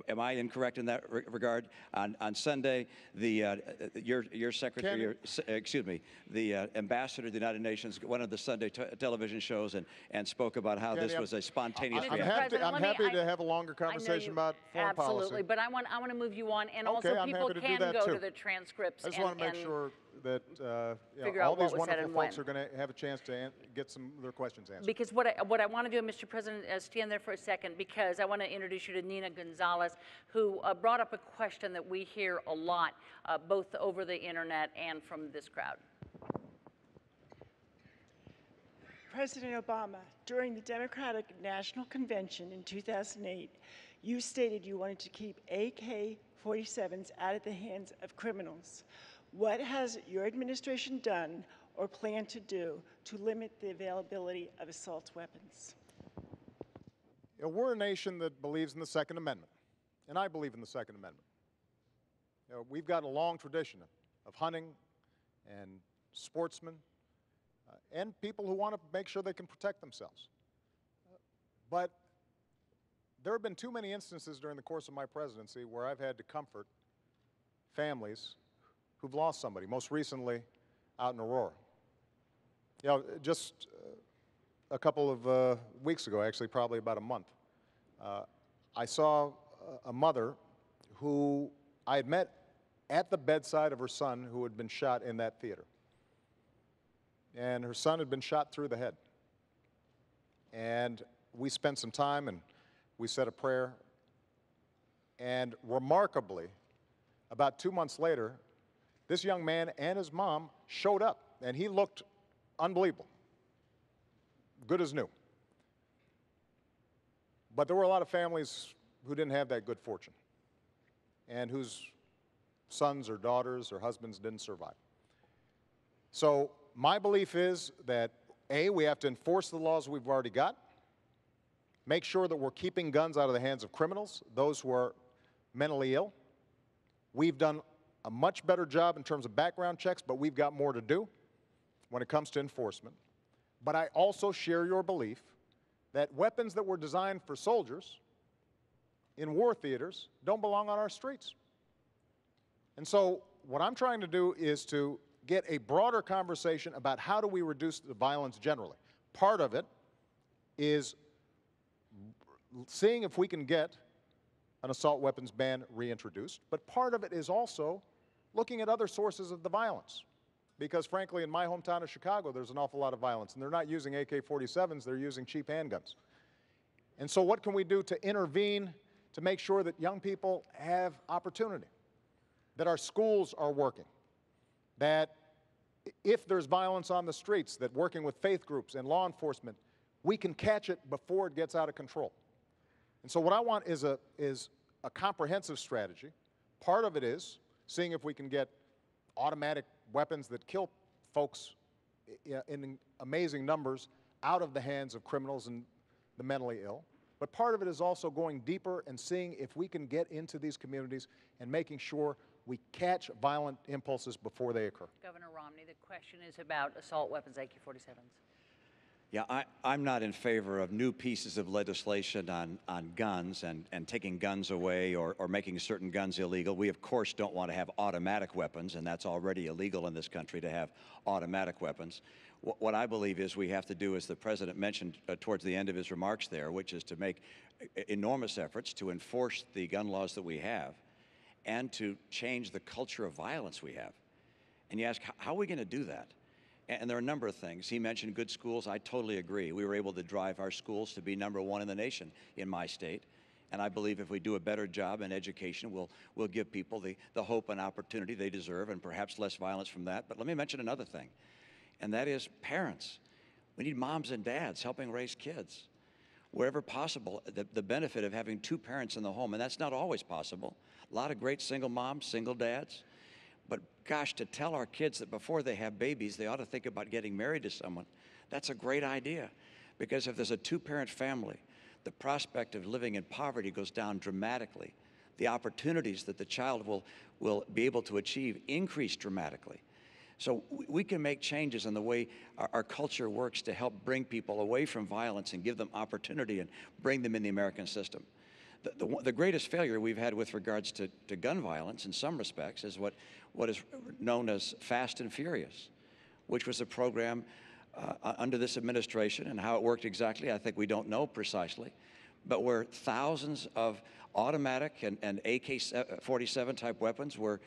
am I incorrect in that regard? On Sunday, your secretary, the ambassador of the United Nations went on the Sunday television shows and spoke about how this was a spontaneous reaction. I'm happy to have a longer conversation about foreign policy. Absolutely, but I want to move you on, and Okay, also I'm people happy to do can that go too. to the transcripts I just want to make sure that figure all out what these was said wonderful and folks when. are going to have a chance to get some of their questions answered. Because what I want to do, Mr. President, stand there for a second, because I want to introduce you to Nina Gonzalez, who brought up a question that we hear a lot, both over the internet and from this crowd. President Obama, during the Democratic National Convention in 2008, you stated you wanted to keep AK-47s out of the hands of criminals. What has your administration done or plan to do to limit the availability of assault weapons? We're a nation that believes in the Second Amendment, and I believe in the Second Amendment. We've got a long tradition of hunting and sportsmen and people who want to make sure they can protect themselves. But there have been too many instances during the course of my presidency where I've had to comfort families who've lost somebody, most recently out in Aurora. Just a couple of weeks ago, actually probably about a month, I saw a mother who I had met at the bedside of her son who had been shot in that theater. And her son had been shot through the head. And we spent some time and we said a prayer. And remarkably, about 2 months later, this young man and his mom showed up, and he looked unbelievable, good as new. But there were a lot of families who didn't have that good fortune and whose sons or daughters or husbands didn't survive. So my belief is that, A, we have to enforce the laws we've already got, make sure that we're keeping guns out of the hands of criminals, those who are mentally ill. We've done a much better job in terms of background checks, but we've got more to do when it comes to enforcement. But I also share your belief that weapons that were designed for soldiers in war theaters don't belong on our streets. And so what I'm trying to do is to get a broader conversation about how do we reduce the violence generally. Part of it is seeing if we can get an assault weapons ban reintroduced, but part of it is also looking at other sources of the violence. Because frankly, in my hometown of Chicago, there's an awful lot of violence, and they're not using AK-47s, they're using cheap handguns. And so what can we do to intervene to make sure that young people have opportunity, that our schools are working, that if there's violence on the streets, that working with faith groups and law enforcement, we can catch it before it gets out of control. And so what I want is a comprehensive strategy. Part of it is seeing if we can get automatic weapons that kill folks in amazing numbers out of the hands of criminals and the mentally ill. But part of it is also going deeper and seeing if we can get into these communities and making sure we catch violent impulses before they occur. Governor Romney, the question is about assault weapons, AK-47s. Yeah, I'm not in favor of new pieces of legislation on guns and taking guns away or making certain guns illegal. We, of course, don't want to have automatic weapons, and that's already illegal in this country to have automatic weapons. What I believe is we have to do, as the President mentioned towards the end of his remarks there, which is to make enormous efforts to enforce the gun laws that we have and to change the culture of violence we have. And you ask, how are we going to do that? And there are a number of things. He mentioned good schools. I totally agree. We were able to drive our schools to be #1 in the nation in my state. And I believe if we do a better job in education, we'll give people the hope and opportunity they deserve and perhaps less violence from that. But let me mention another thing, and that is parents. We need moms and dads helping raise kids. wherever possible, the benefit of having two parents in the home, and that's not always possible. A lot of great single moms, single dads. But gosh, to tell our kids that before they have babies, they ought to think about getting married to someone, that's a great idea. Because if there's a two-parent family, the prospect of living in poverty goes down dramatically. The opportunities that the child will be able to achieve increase dramatically. So we can make changes in the way our culture works to help bring people away from violence and give them opportunity and bring them in the American system. The greatest failure we've had with regards to gun violence in some respects is what is known as Fast and Furious, which was a program under this administration, and how it worked exactly, I think we don't know precisely, but where thousands of automatic and AK-47 type weapons were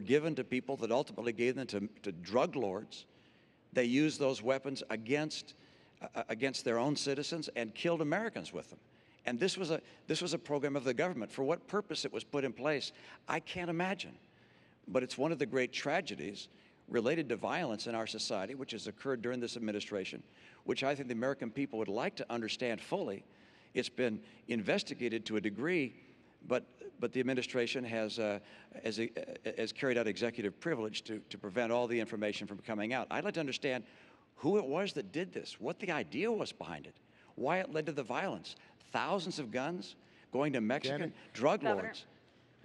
given to people that ultimately gave them to drug lords. They used those weapons against their own citizens and killed Americans with them. And this was a program of the government. For what purpose it was put in place, I can't imagine. But it's one of the great tragedies related to violence in our society, which has occurred during this administration, which I think the American people would like to understand fully. It's been investigated to a degree, but the administration has carried out executive privilege to prevent all the information from coming out. I'd like to understand who it was that did this, what the idea was behind it, why it led to the violence. Thousands of guns going to Mexican drug lords.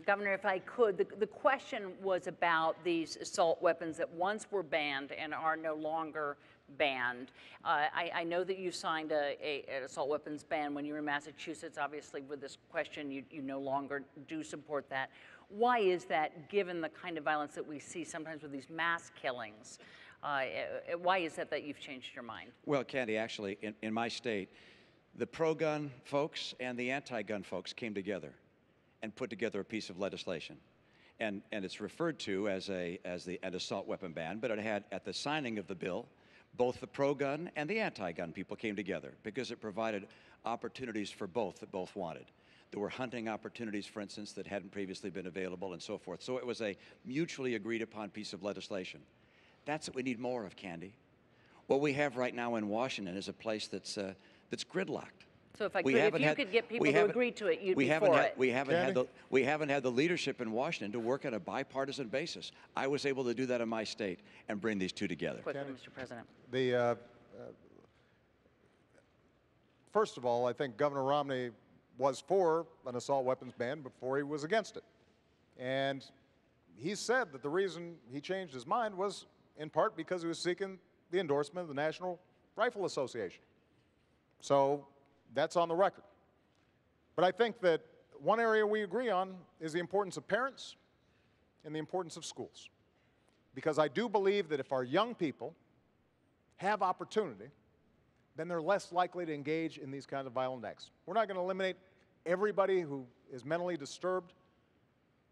Governor, if I could, the question was about these assault weapons that once were banned and are no longer banned. I know that you signed an assault weapons ban when you were in Massachusetts. Obviously, with this question, you no longer do support that. Why is that, given the kind of violence that we see sometimes with these mass killings? Why is that you've changed your mind? Well, Candy, actually, in my state, the pro-gun folks and the anti-gun folks came together and put together a piece of legislation. And it's referred to as an assault weapon ban, but it had, at the signing of the bill, both the pro-gun and the anti-gun people came together because it provided opportunities for both that both wanted. There were hunting opportunities, for instance, that hadn't previously been available and so forth. So it was a mutually agreed upon piece of legislation. That's what we need more of, Candy. What we have right now in Washington is a place that's gridlocked. So if you could get people to agree to it, you'd be for it. We haven't had the leadership in Washington to work on a bipartisan basis. I was able to do that in my state and bring these two together. Quickly, Mr. President. First of all, I think Governor Romney was for an assault weapons ban before he was against it. And he said that the reason he changed his mind was in part because he was seeking the endorsement of the National Rifle Association. So that's on the record. But I think that one area we agree on is the importance of parents and the importance of schools. Because I do believe that if our young people have opportunity, then they're less likely to engage in these kinds of violent acts. We're not going to eliminate everybody who is mentally disturbed,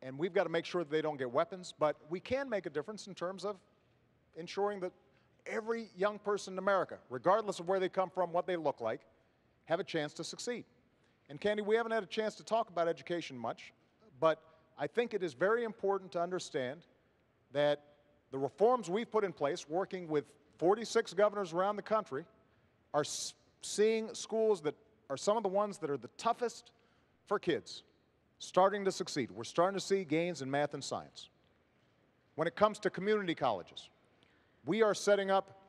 and we've got to make sure that they don't get weapons, but we can make a difference in terms of ensuring that every young person in America, regardless of where they come from, what they look like, have a chance to succeed. And Candy, we haven't had a chance to talk about education much, but I think it is very important to understand that the reforms we've put in place, working with 46 governors around the country, are seeing schools that are some of the ones that are the toughest for kids starting to succeed. We're starting to see gains in math and science. When it comes to community colleges, we are setting up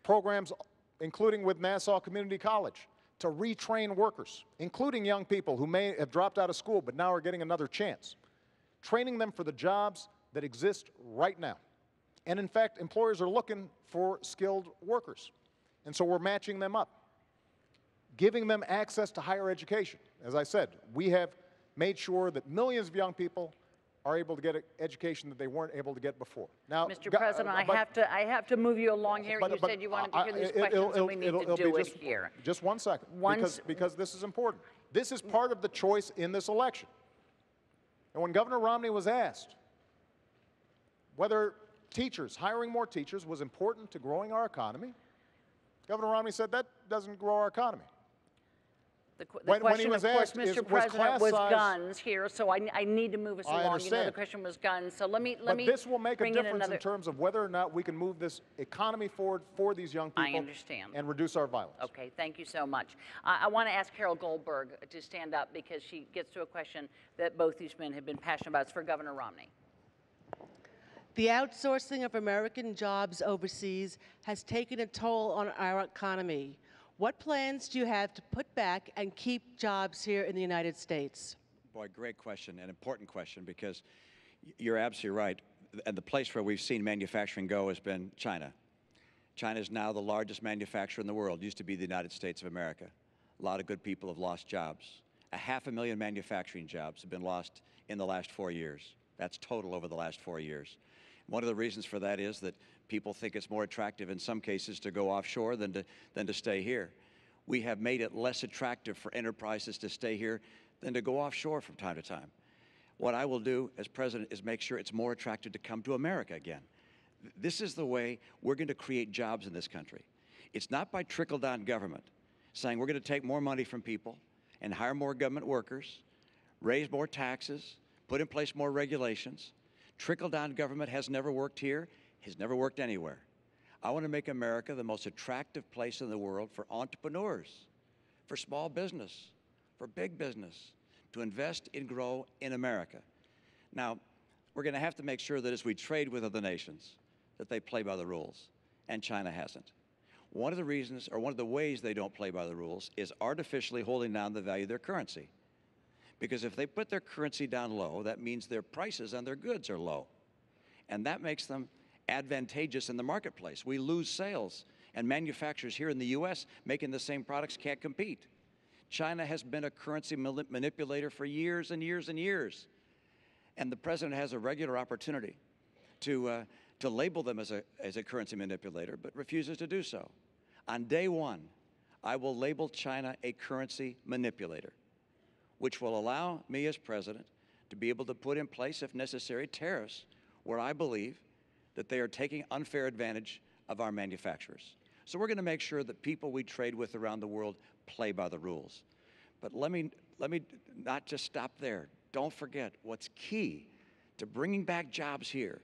programs, including with Nassau Community College, to retrain workers, including young people who may have dropped out of school but now are getting another chance, training them for the jobs that exist right now. And in fact, employers are looking for skilled workers. And so we're matching them up, giving them access to higher education. As I said, we have made sure that millions of young people are able to get an education that they weren't able to get before. Now, Mr. President, I have to move you along here. You said you wanted to hear these questions, and we need to do it here. Just one second, because this is important. This is part of the choice in this election. And when Governor Romney was asked whether hiring more teachers was important to growing our economy, Governor Romney said that doesn't grow our economy. The question, was of course, asked is, Mr. was President, class was size- guns here, so I need to move us I along. You know, understand. the question was guns, so let me But this will make a bring in difference another. in terms of whether or not we can move this economy forward for these young people. I understand. And reduce our violence. Okay, thank you so much. I want to ask Carol Goldberg to stand up because she gets to a question that both these men have been passionate about. It's for Governor Romney. The outsourcing of American jobs overseas has taken a toll on our economy. What plans do you have to put back and keep jobs here in the United States? Boy, great question, an important question, because you're absolutely right. And the place where we've seen manufacturing go has been China. China is now the largest manufacturer in the world. It used to be the United States of America. A lot of good people have lost jobs. 500,000 manufacturing jobs have been lost in the last 4 years. That's total over the last 4 years. One of the reasons for that is that people think it's more attractive in some cases to go offshore than to stay here. We have made it less attractive for enterprises to stay here than to go offshore from time to time. What I will do as president is make sure it's more attractive to come to America again. This is the way we're going to create jobs in this country. It's not by trickle-down government, saying we're going to take more money from people and hire more government workers, raise more taxes, put in place more regulations. Trickle-down government has never worked here, has never worked anywhere. I want to make America the most attractive place in the world for entrepreneurs, for small business, for big business, to invest and grow in America. Now, we're going to have to make sure that as we trade with other nations, that they play by the rules, and China hasn't. One of the reasons, or one of the ways they don't play by the rules, is artificially holding down the value of their currency. Because if they put their currency down low, that means their prices on their goods are low. And that makes them advantageous in the marketplace. We lose sales, and manufacturers here in the U.S. making the same products can't compete. China has been a currency manipulator for years and years and years. And the president has a regular opportunity to label them as a currency manipulator, but refuses to do so. On day one, I will label China a currency manipulator, which will allow me as president to be able to put in place, if necessary, tariffs where I believe that they are taking unfair advantage of our manufacturers. So we're going to make sure that people we trade with around the world play by the rules. But let me not just stop there. Don't forget, what's key to bringing back jobs here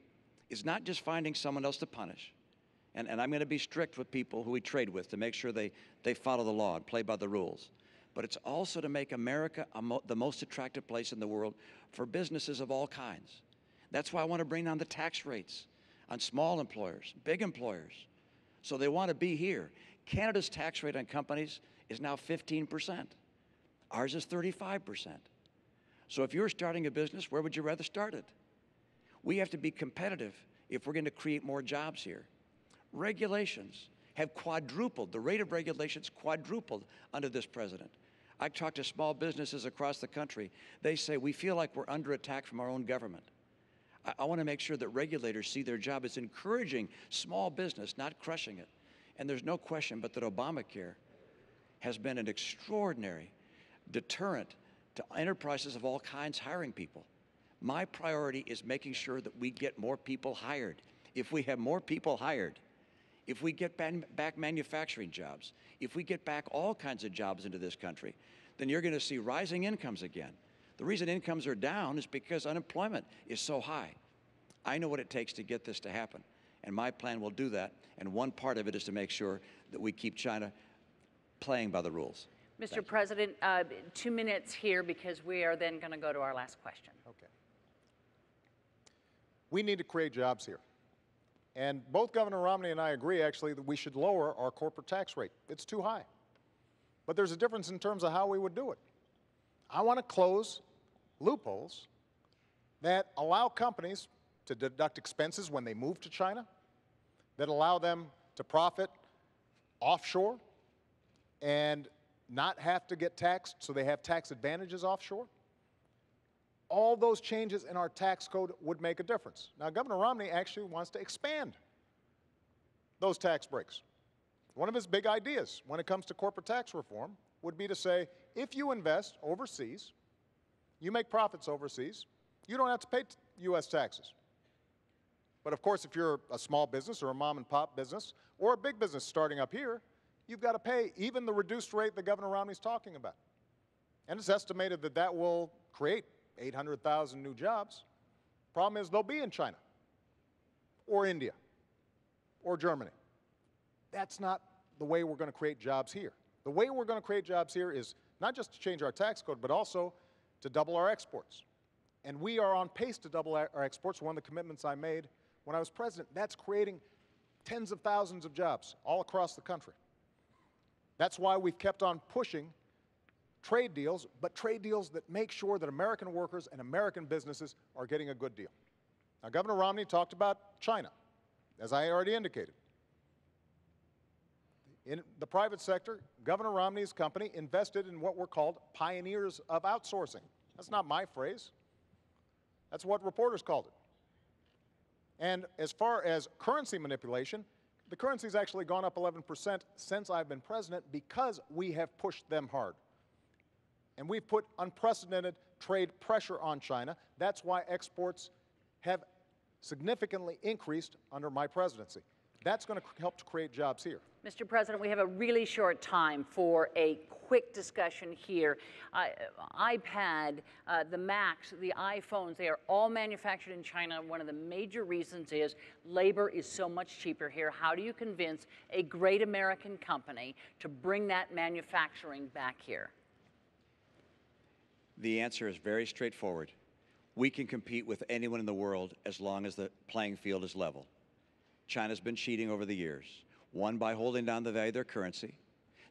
is not just finding someone else to punish. And I'm going to be strict with people who we trade with to make sure they follow the law and play by the rules. But it's also to make America the most attractive place in the world for businesses of all kinds. That's why I want to bring down the tax rates on small employers, big employers, so they want to be here. Canada's tax rate on companies is now 15%. Ours is 35%. So if you're starting a business, where would you rather start it? We have to be competitive if we're going to create more jobs here. Regulations have quadrupled. The rate of regulations quadrupled under this president. I talk to small businesses across the country. They say, we feel like we're under attack from our own government. I want to make sure that regulators see their job as encouraging small business, not crushing it. And there's no question but that Obamacare has been an extraordinary deterrent to enterprises of all kinds hiring people. My priority is making sure that we get more people hired. If we have more people hired, if we get back manufacturing jobs, if we get back all kinds of jobs into this country, then you're going to see rising incomes again. The reason incomes are down is because unemployment is so high. I know what it takes to get this to happen, and my plan will do that, and one part of it is to make sure that we keep China playing by the rules. Mr. President, 2 minutes here because we are then going to go to our last question. Okay. We need to create jobs here. And both Governor Romney and I agree, actually, that we should lower our corporate tax rate. It's too high. But there's a difference in terms of how we would do it. I want to close loopholes that allow companies to deduct expenses when they move to China, that allow them to profit offshore and not have to get taxed so they have tax advantages offshore. All those changes in our tax code would make a difference. Now, Governor Romney actually wants to expand those tax breaks. One of his big ideas when it comes to corporate tax reform would be to say, if you invest overseas, you make profits overseas, you don't have to pay U.S. taxes. But of course, if you're a small business or a mom and pop business or a big business starting up here, you've got to pay even the reduced rate that Governor Romney's talking about. And it's estimated that that will create 800,000 new jobs. Problem is, they'll be in China or India or Germany. That's not the way we're going to create jobs here. The way we're going to create jobs here is not just to change our tax code, but also to double our exports. And we are on pace to double our exports. One of the commitments I made when I was president, that's creating tens of thousands of jobs all across the country. That's why we've kept on pushing trade deals, but trade deals that make sure that American workers and American businesses are getting a good deal. Now, Governor Romney talked about China, as I already indicated. In the private sector, Governor Romney's company invested in what were called pioneers of outsourcing. That's not my phrase. That's what reporters called it. And as far as currency manipulation, the currency's actually gone up 11% since I've been president because we have pushed them hard. And we've put unprecedented trade pressure on China. That's why exports have significantly increased under my presidency. That's going to help to create jobs here. Mr. President, we have a really short time for a quick discussion here. iPad, the Macs, the iPhones, they are all manufactured in China. One of the major reasons is labor is so much cheaper here. How do you convince a great American company to bring that manufacturing back here? The answer is very straightforward. We can compete with anyone in the world as long as the playing field is level. China's been cheating over the years. One, by holding down the value of their currency.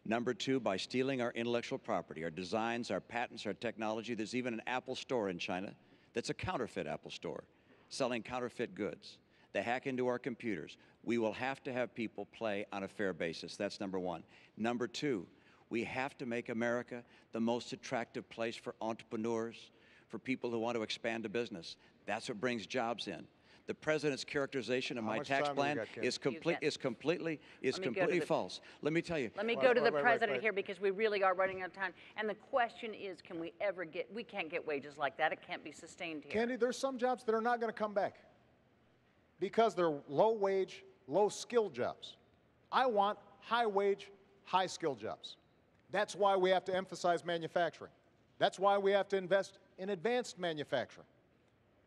Number two, by stealing our intellectual property, our designs, our patents, our technology. There's even an Apple store in China that's a counterfeit Apple store, selling counterfeit goods. They hack into our computers. We will have to have people play on a fair basis. That's number one. Number two, we have to make America the most attractive place for entrepreneurs, for people who want to expand a business. That's what brings jobs in. The president's characterization of my tax plan is completely false. Let me tell you. Let me go to the president here because we really are running out of time. And the question is, can we ever get, we can't get wages like that. It can't be sustained here. Candy, there's some jobs that are not going to come back because they're low-wage, low-skill jobs. I want high-wage, high-skill jobs. That's why we have to emphasize manufacturing. That's why we have to invest in advanced manufacturing.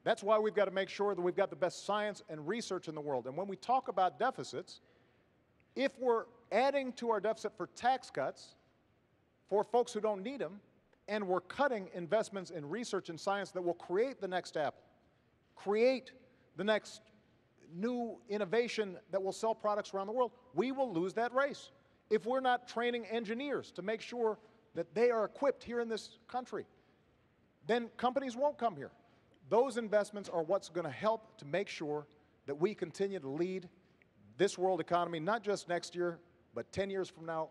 That's why we've got to make sure that we've got the best science and research in the world. And when we talk about deficits, if we're adding to our deficit for tax cuts for folks who don't need them, and we're cutting investments in research and science that will create the next Apple, create the next new innovation that will sell products around the world, we will lose that race. If we're not training engineers to make sure that they are equipped here in this country, then companies won't come here. Those investments are what's going to help to make sure that we continue to lead this world economy, not just next year, but 10 years from now,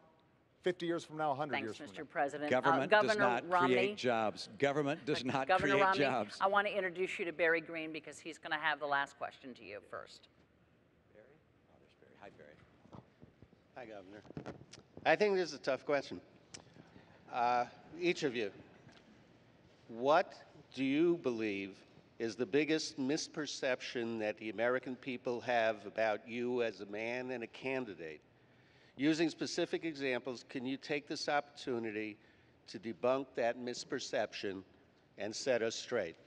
50 years from now, 100 years from now. Thanks, Mr. President. Government does not create jobs. Government does not Governor create Romney, jobs. I want to introduce you to Barry Green because he's going to have the last question to you first. Barry? Oh, there's Barry. Hi, Barry. Hi, Governor. I think this is a tough question. Each of you, what do you believe is the biggest misperception that the American people have about you as a man and a candidate? Using specific examples, can you take this opportunity to debunk that misperception and set us straight?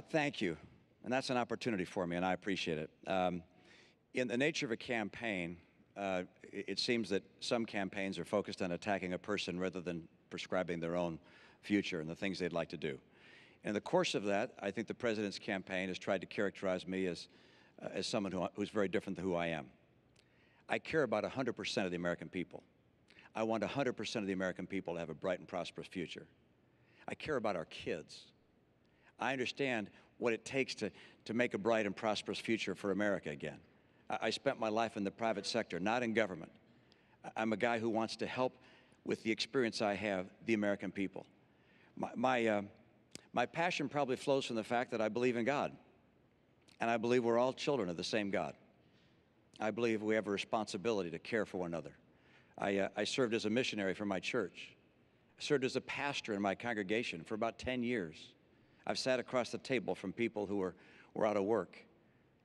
Thank you. And that's an opportunity for me, and I appreciate it. In the nature of a campaign, it seems that some campaigns are focused on attacking a person rather than prescribing their own future and the things they'd like to do. In the course of that, I think the president's campaign has tried to characterize me as someone who's very different than who I am. I care about 100% of the American people. I want 100% of the American people to have a bright and prosperous future. I care about our kids. I understand what it takes to make a bright and prosperous future for America again. I spent my life in the private sector, not in government. I'm a guy who wants to help with the experience I have, the American people. My passion probably flows from the fact that I believe in God, and I believe we're all children of the same God. I believe we have a responsibility to care for one another. I served as a missionary for my church. I served as a pastor in my congregation for about 10 years. I've sat across the table from people who were out of work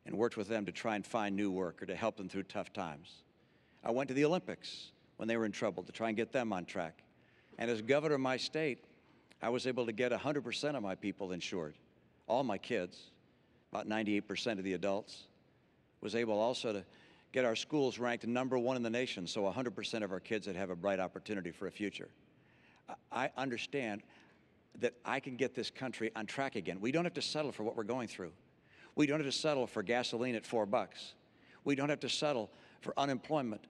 and worked with them to try and find new work or to help them through tough times. I went to the Olympics when they were in trouble to try and get them on track. And as governor of my state, I was able to get 100% of my people insured, all my kids, about 98% of the adults. Was able also to get our schools ranked #1 in the nation, so 100% of our kids that have a bright opportunity for a future. I understand that I can get this country on track again. We don't have to settle for what we're going through. We don't have to settle for gasoline at $4. We don't have to settle for unemployment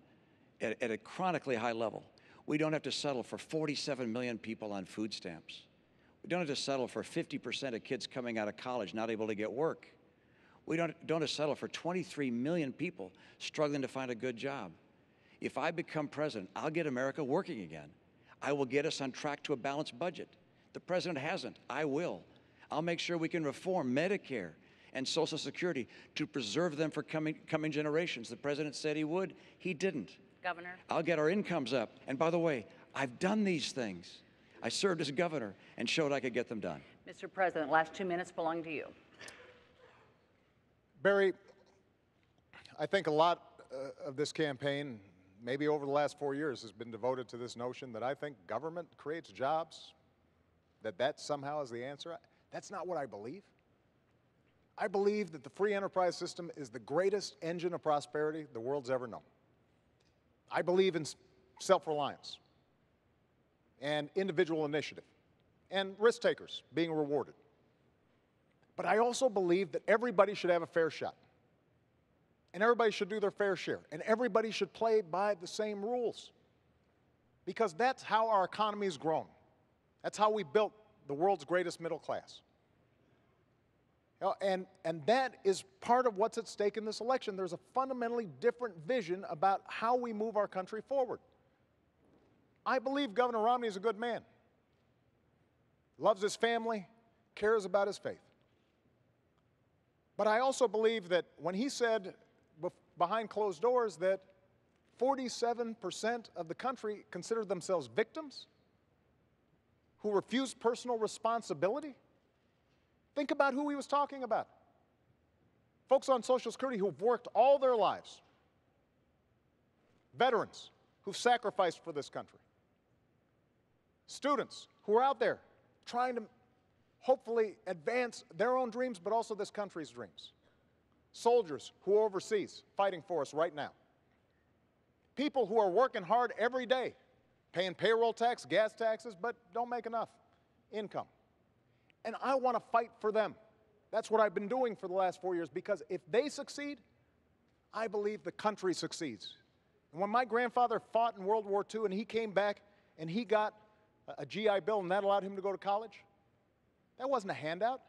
at a chronically high level. We don't have to settle for 47 million people on food stamps. We don't have to settle for 50% of kids coming out of college not able to get work. We don't have to settle for 23 million people struggling to find a good job. If I become president, I'll get America working again. I will get us on track to a balanced budget. The president hasn't. I will. I'll make sure we can reform Medicare and Social Security to preserve them for coming generations. The president said he would. He didn't. Governor. I'll get our incomes up. And by the way, I've done these things. I served as governor and showed I could get them done. Mr. President, last 2 minutes belong to you. Barry, I think a lot of this campaign, maybe over the last 4 years, has been devoted to this notion that I think government creates jobs, that somehow is the answer. That's not what I believe. I believe that the free enterprise system is the greatest engine of prosperity the world's ever known. I believe in self-reliance and individual initiative and risk takers being rewarded. But I also believe that everybody should have a fair shot. And everybody should do their fair share. And everybody should play by the same rules. Because that's how our economy has grown. That's how we built the world's greatest middle class. And that is part of what's at stake in this election. There's a fundamentally different vision about how we move our country forward. I believe Governor Romney is a good man. Loves his family, cares about his faith. But I also believe that when he said behind closed doors that 47% of the country consider themselves victims who refuse personal responsibility, think about who he was talking about. Folks on Social Security who've worked all their lives. Veterans who've sacrificed for this country. Students who are out there trying to hopefully advance their own dreams, but also this country's dreams. Soldiers who are overseas fighting for us right now. People who are working hard every day, paying payroll tax, gas taxes, but don't make enough income. And I want to fight for them. That's what I've been doing for the last 4 years, because if they succeed, I believe the country succeeds. And when my grandfather fought in World War II and he came back and he got a GI Bill and that allowed him to go to college, that wasn't a handout.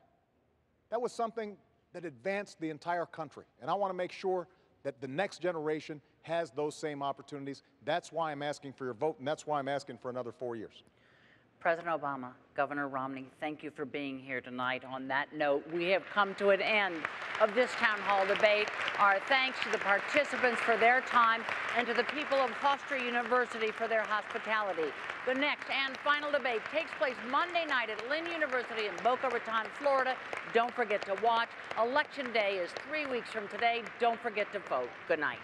That was something that advanced the entire country. And I want to make sure that the next generation has those same opportunities. That's why I'm asking for your vote, and that's why I'm asking for another 4 years. President Obama, Governor Romney, thank you for being here tonight. On that note, we have come to an end of this town hall debate. Our thanks to the participants for their time and to the people of Hofstra University for their hospitality. The next and final debate takes place Monday night at Lynn University in Boca Raton, Florida. Don't forget to watch. Election Day is 3 weeks from today. Don't forget to vote. Good night.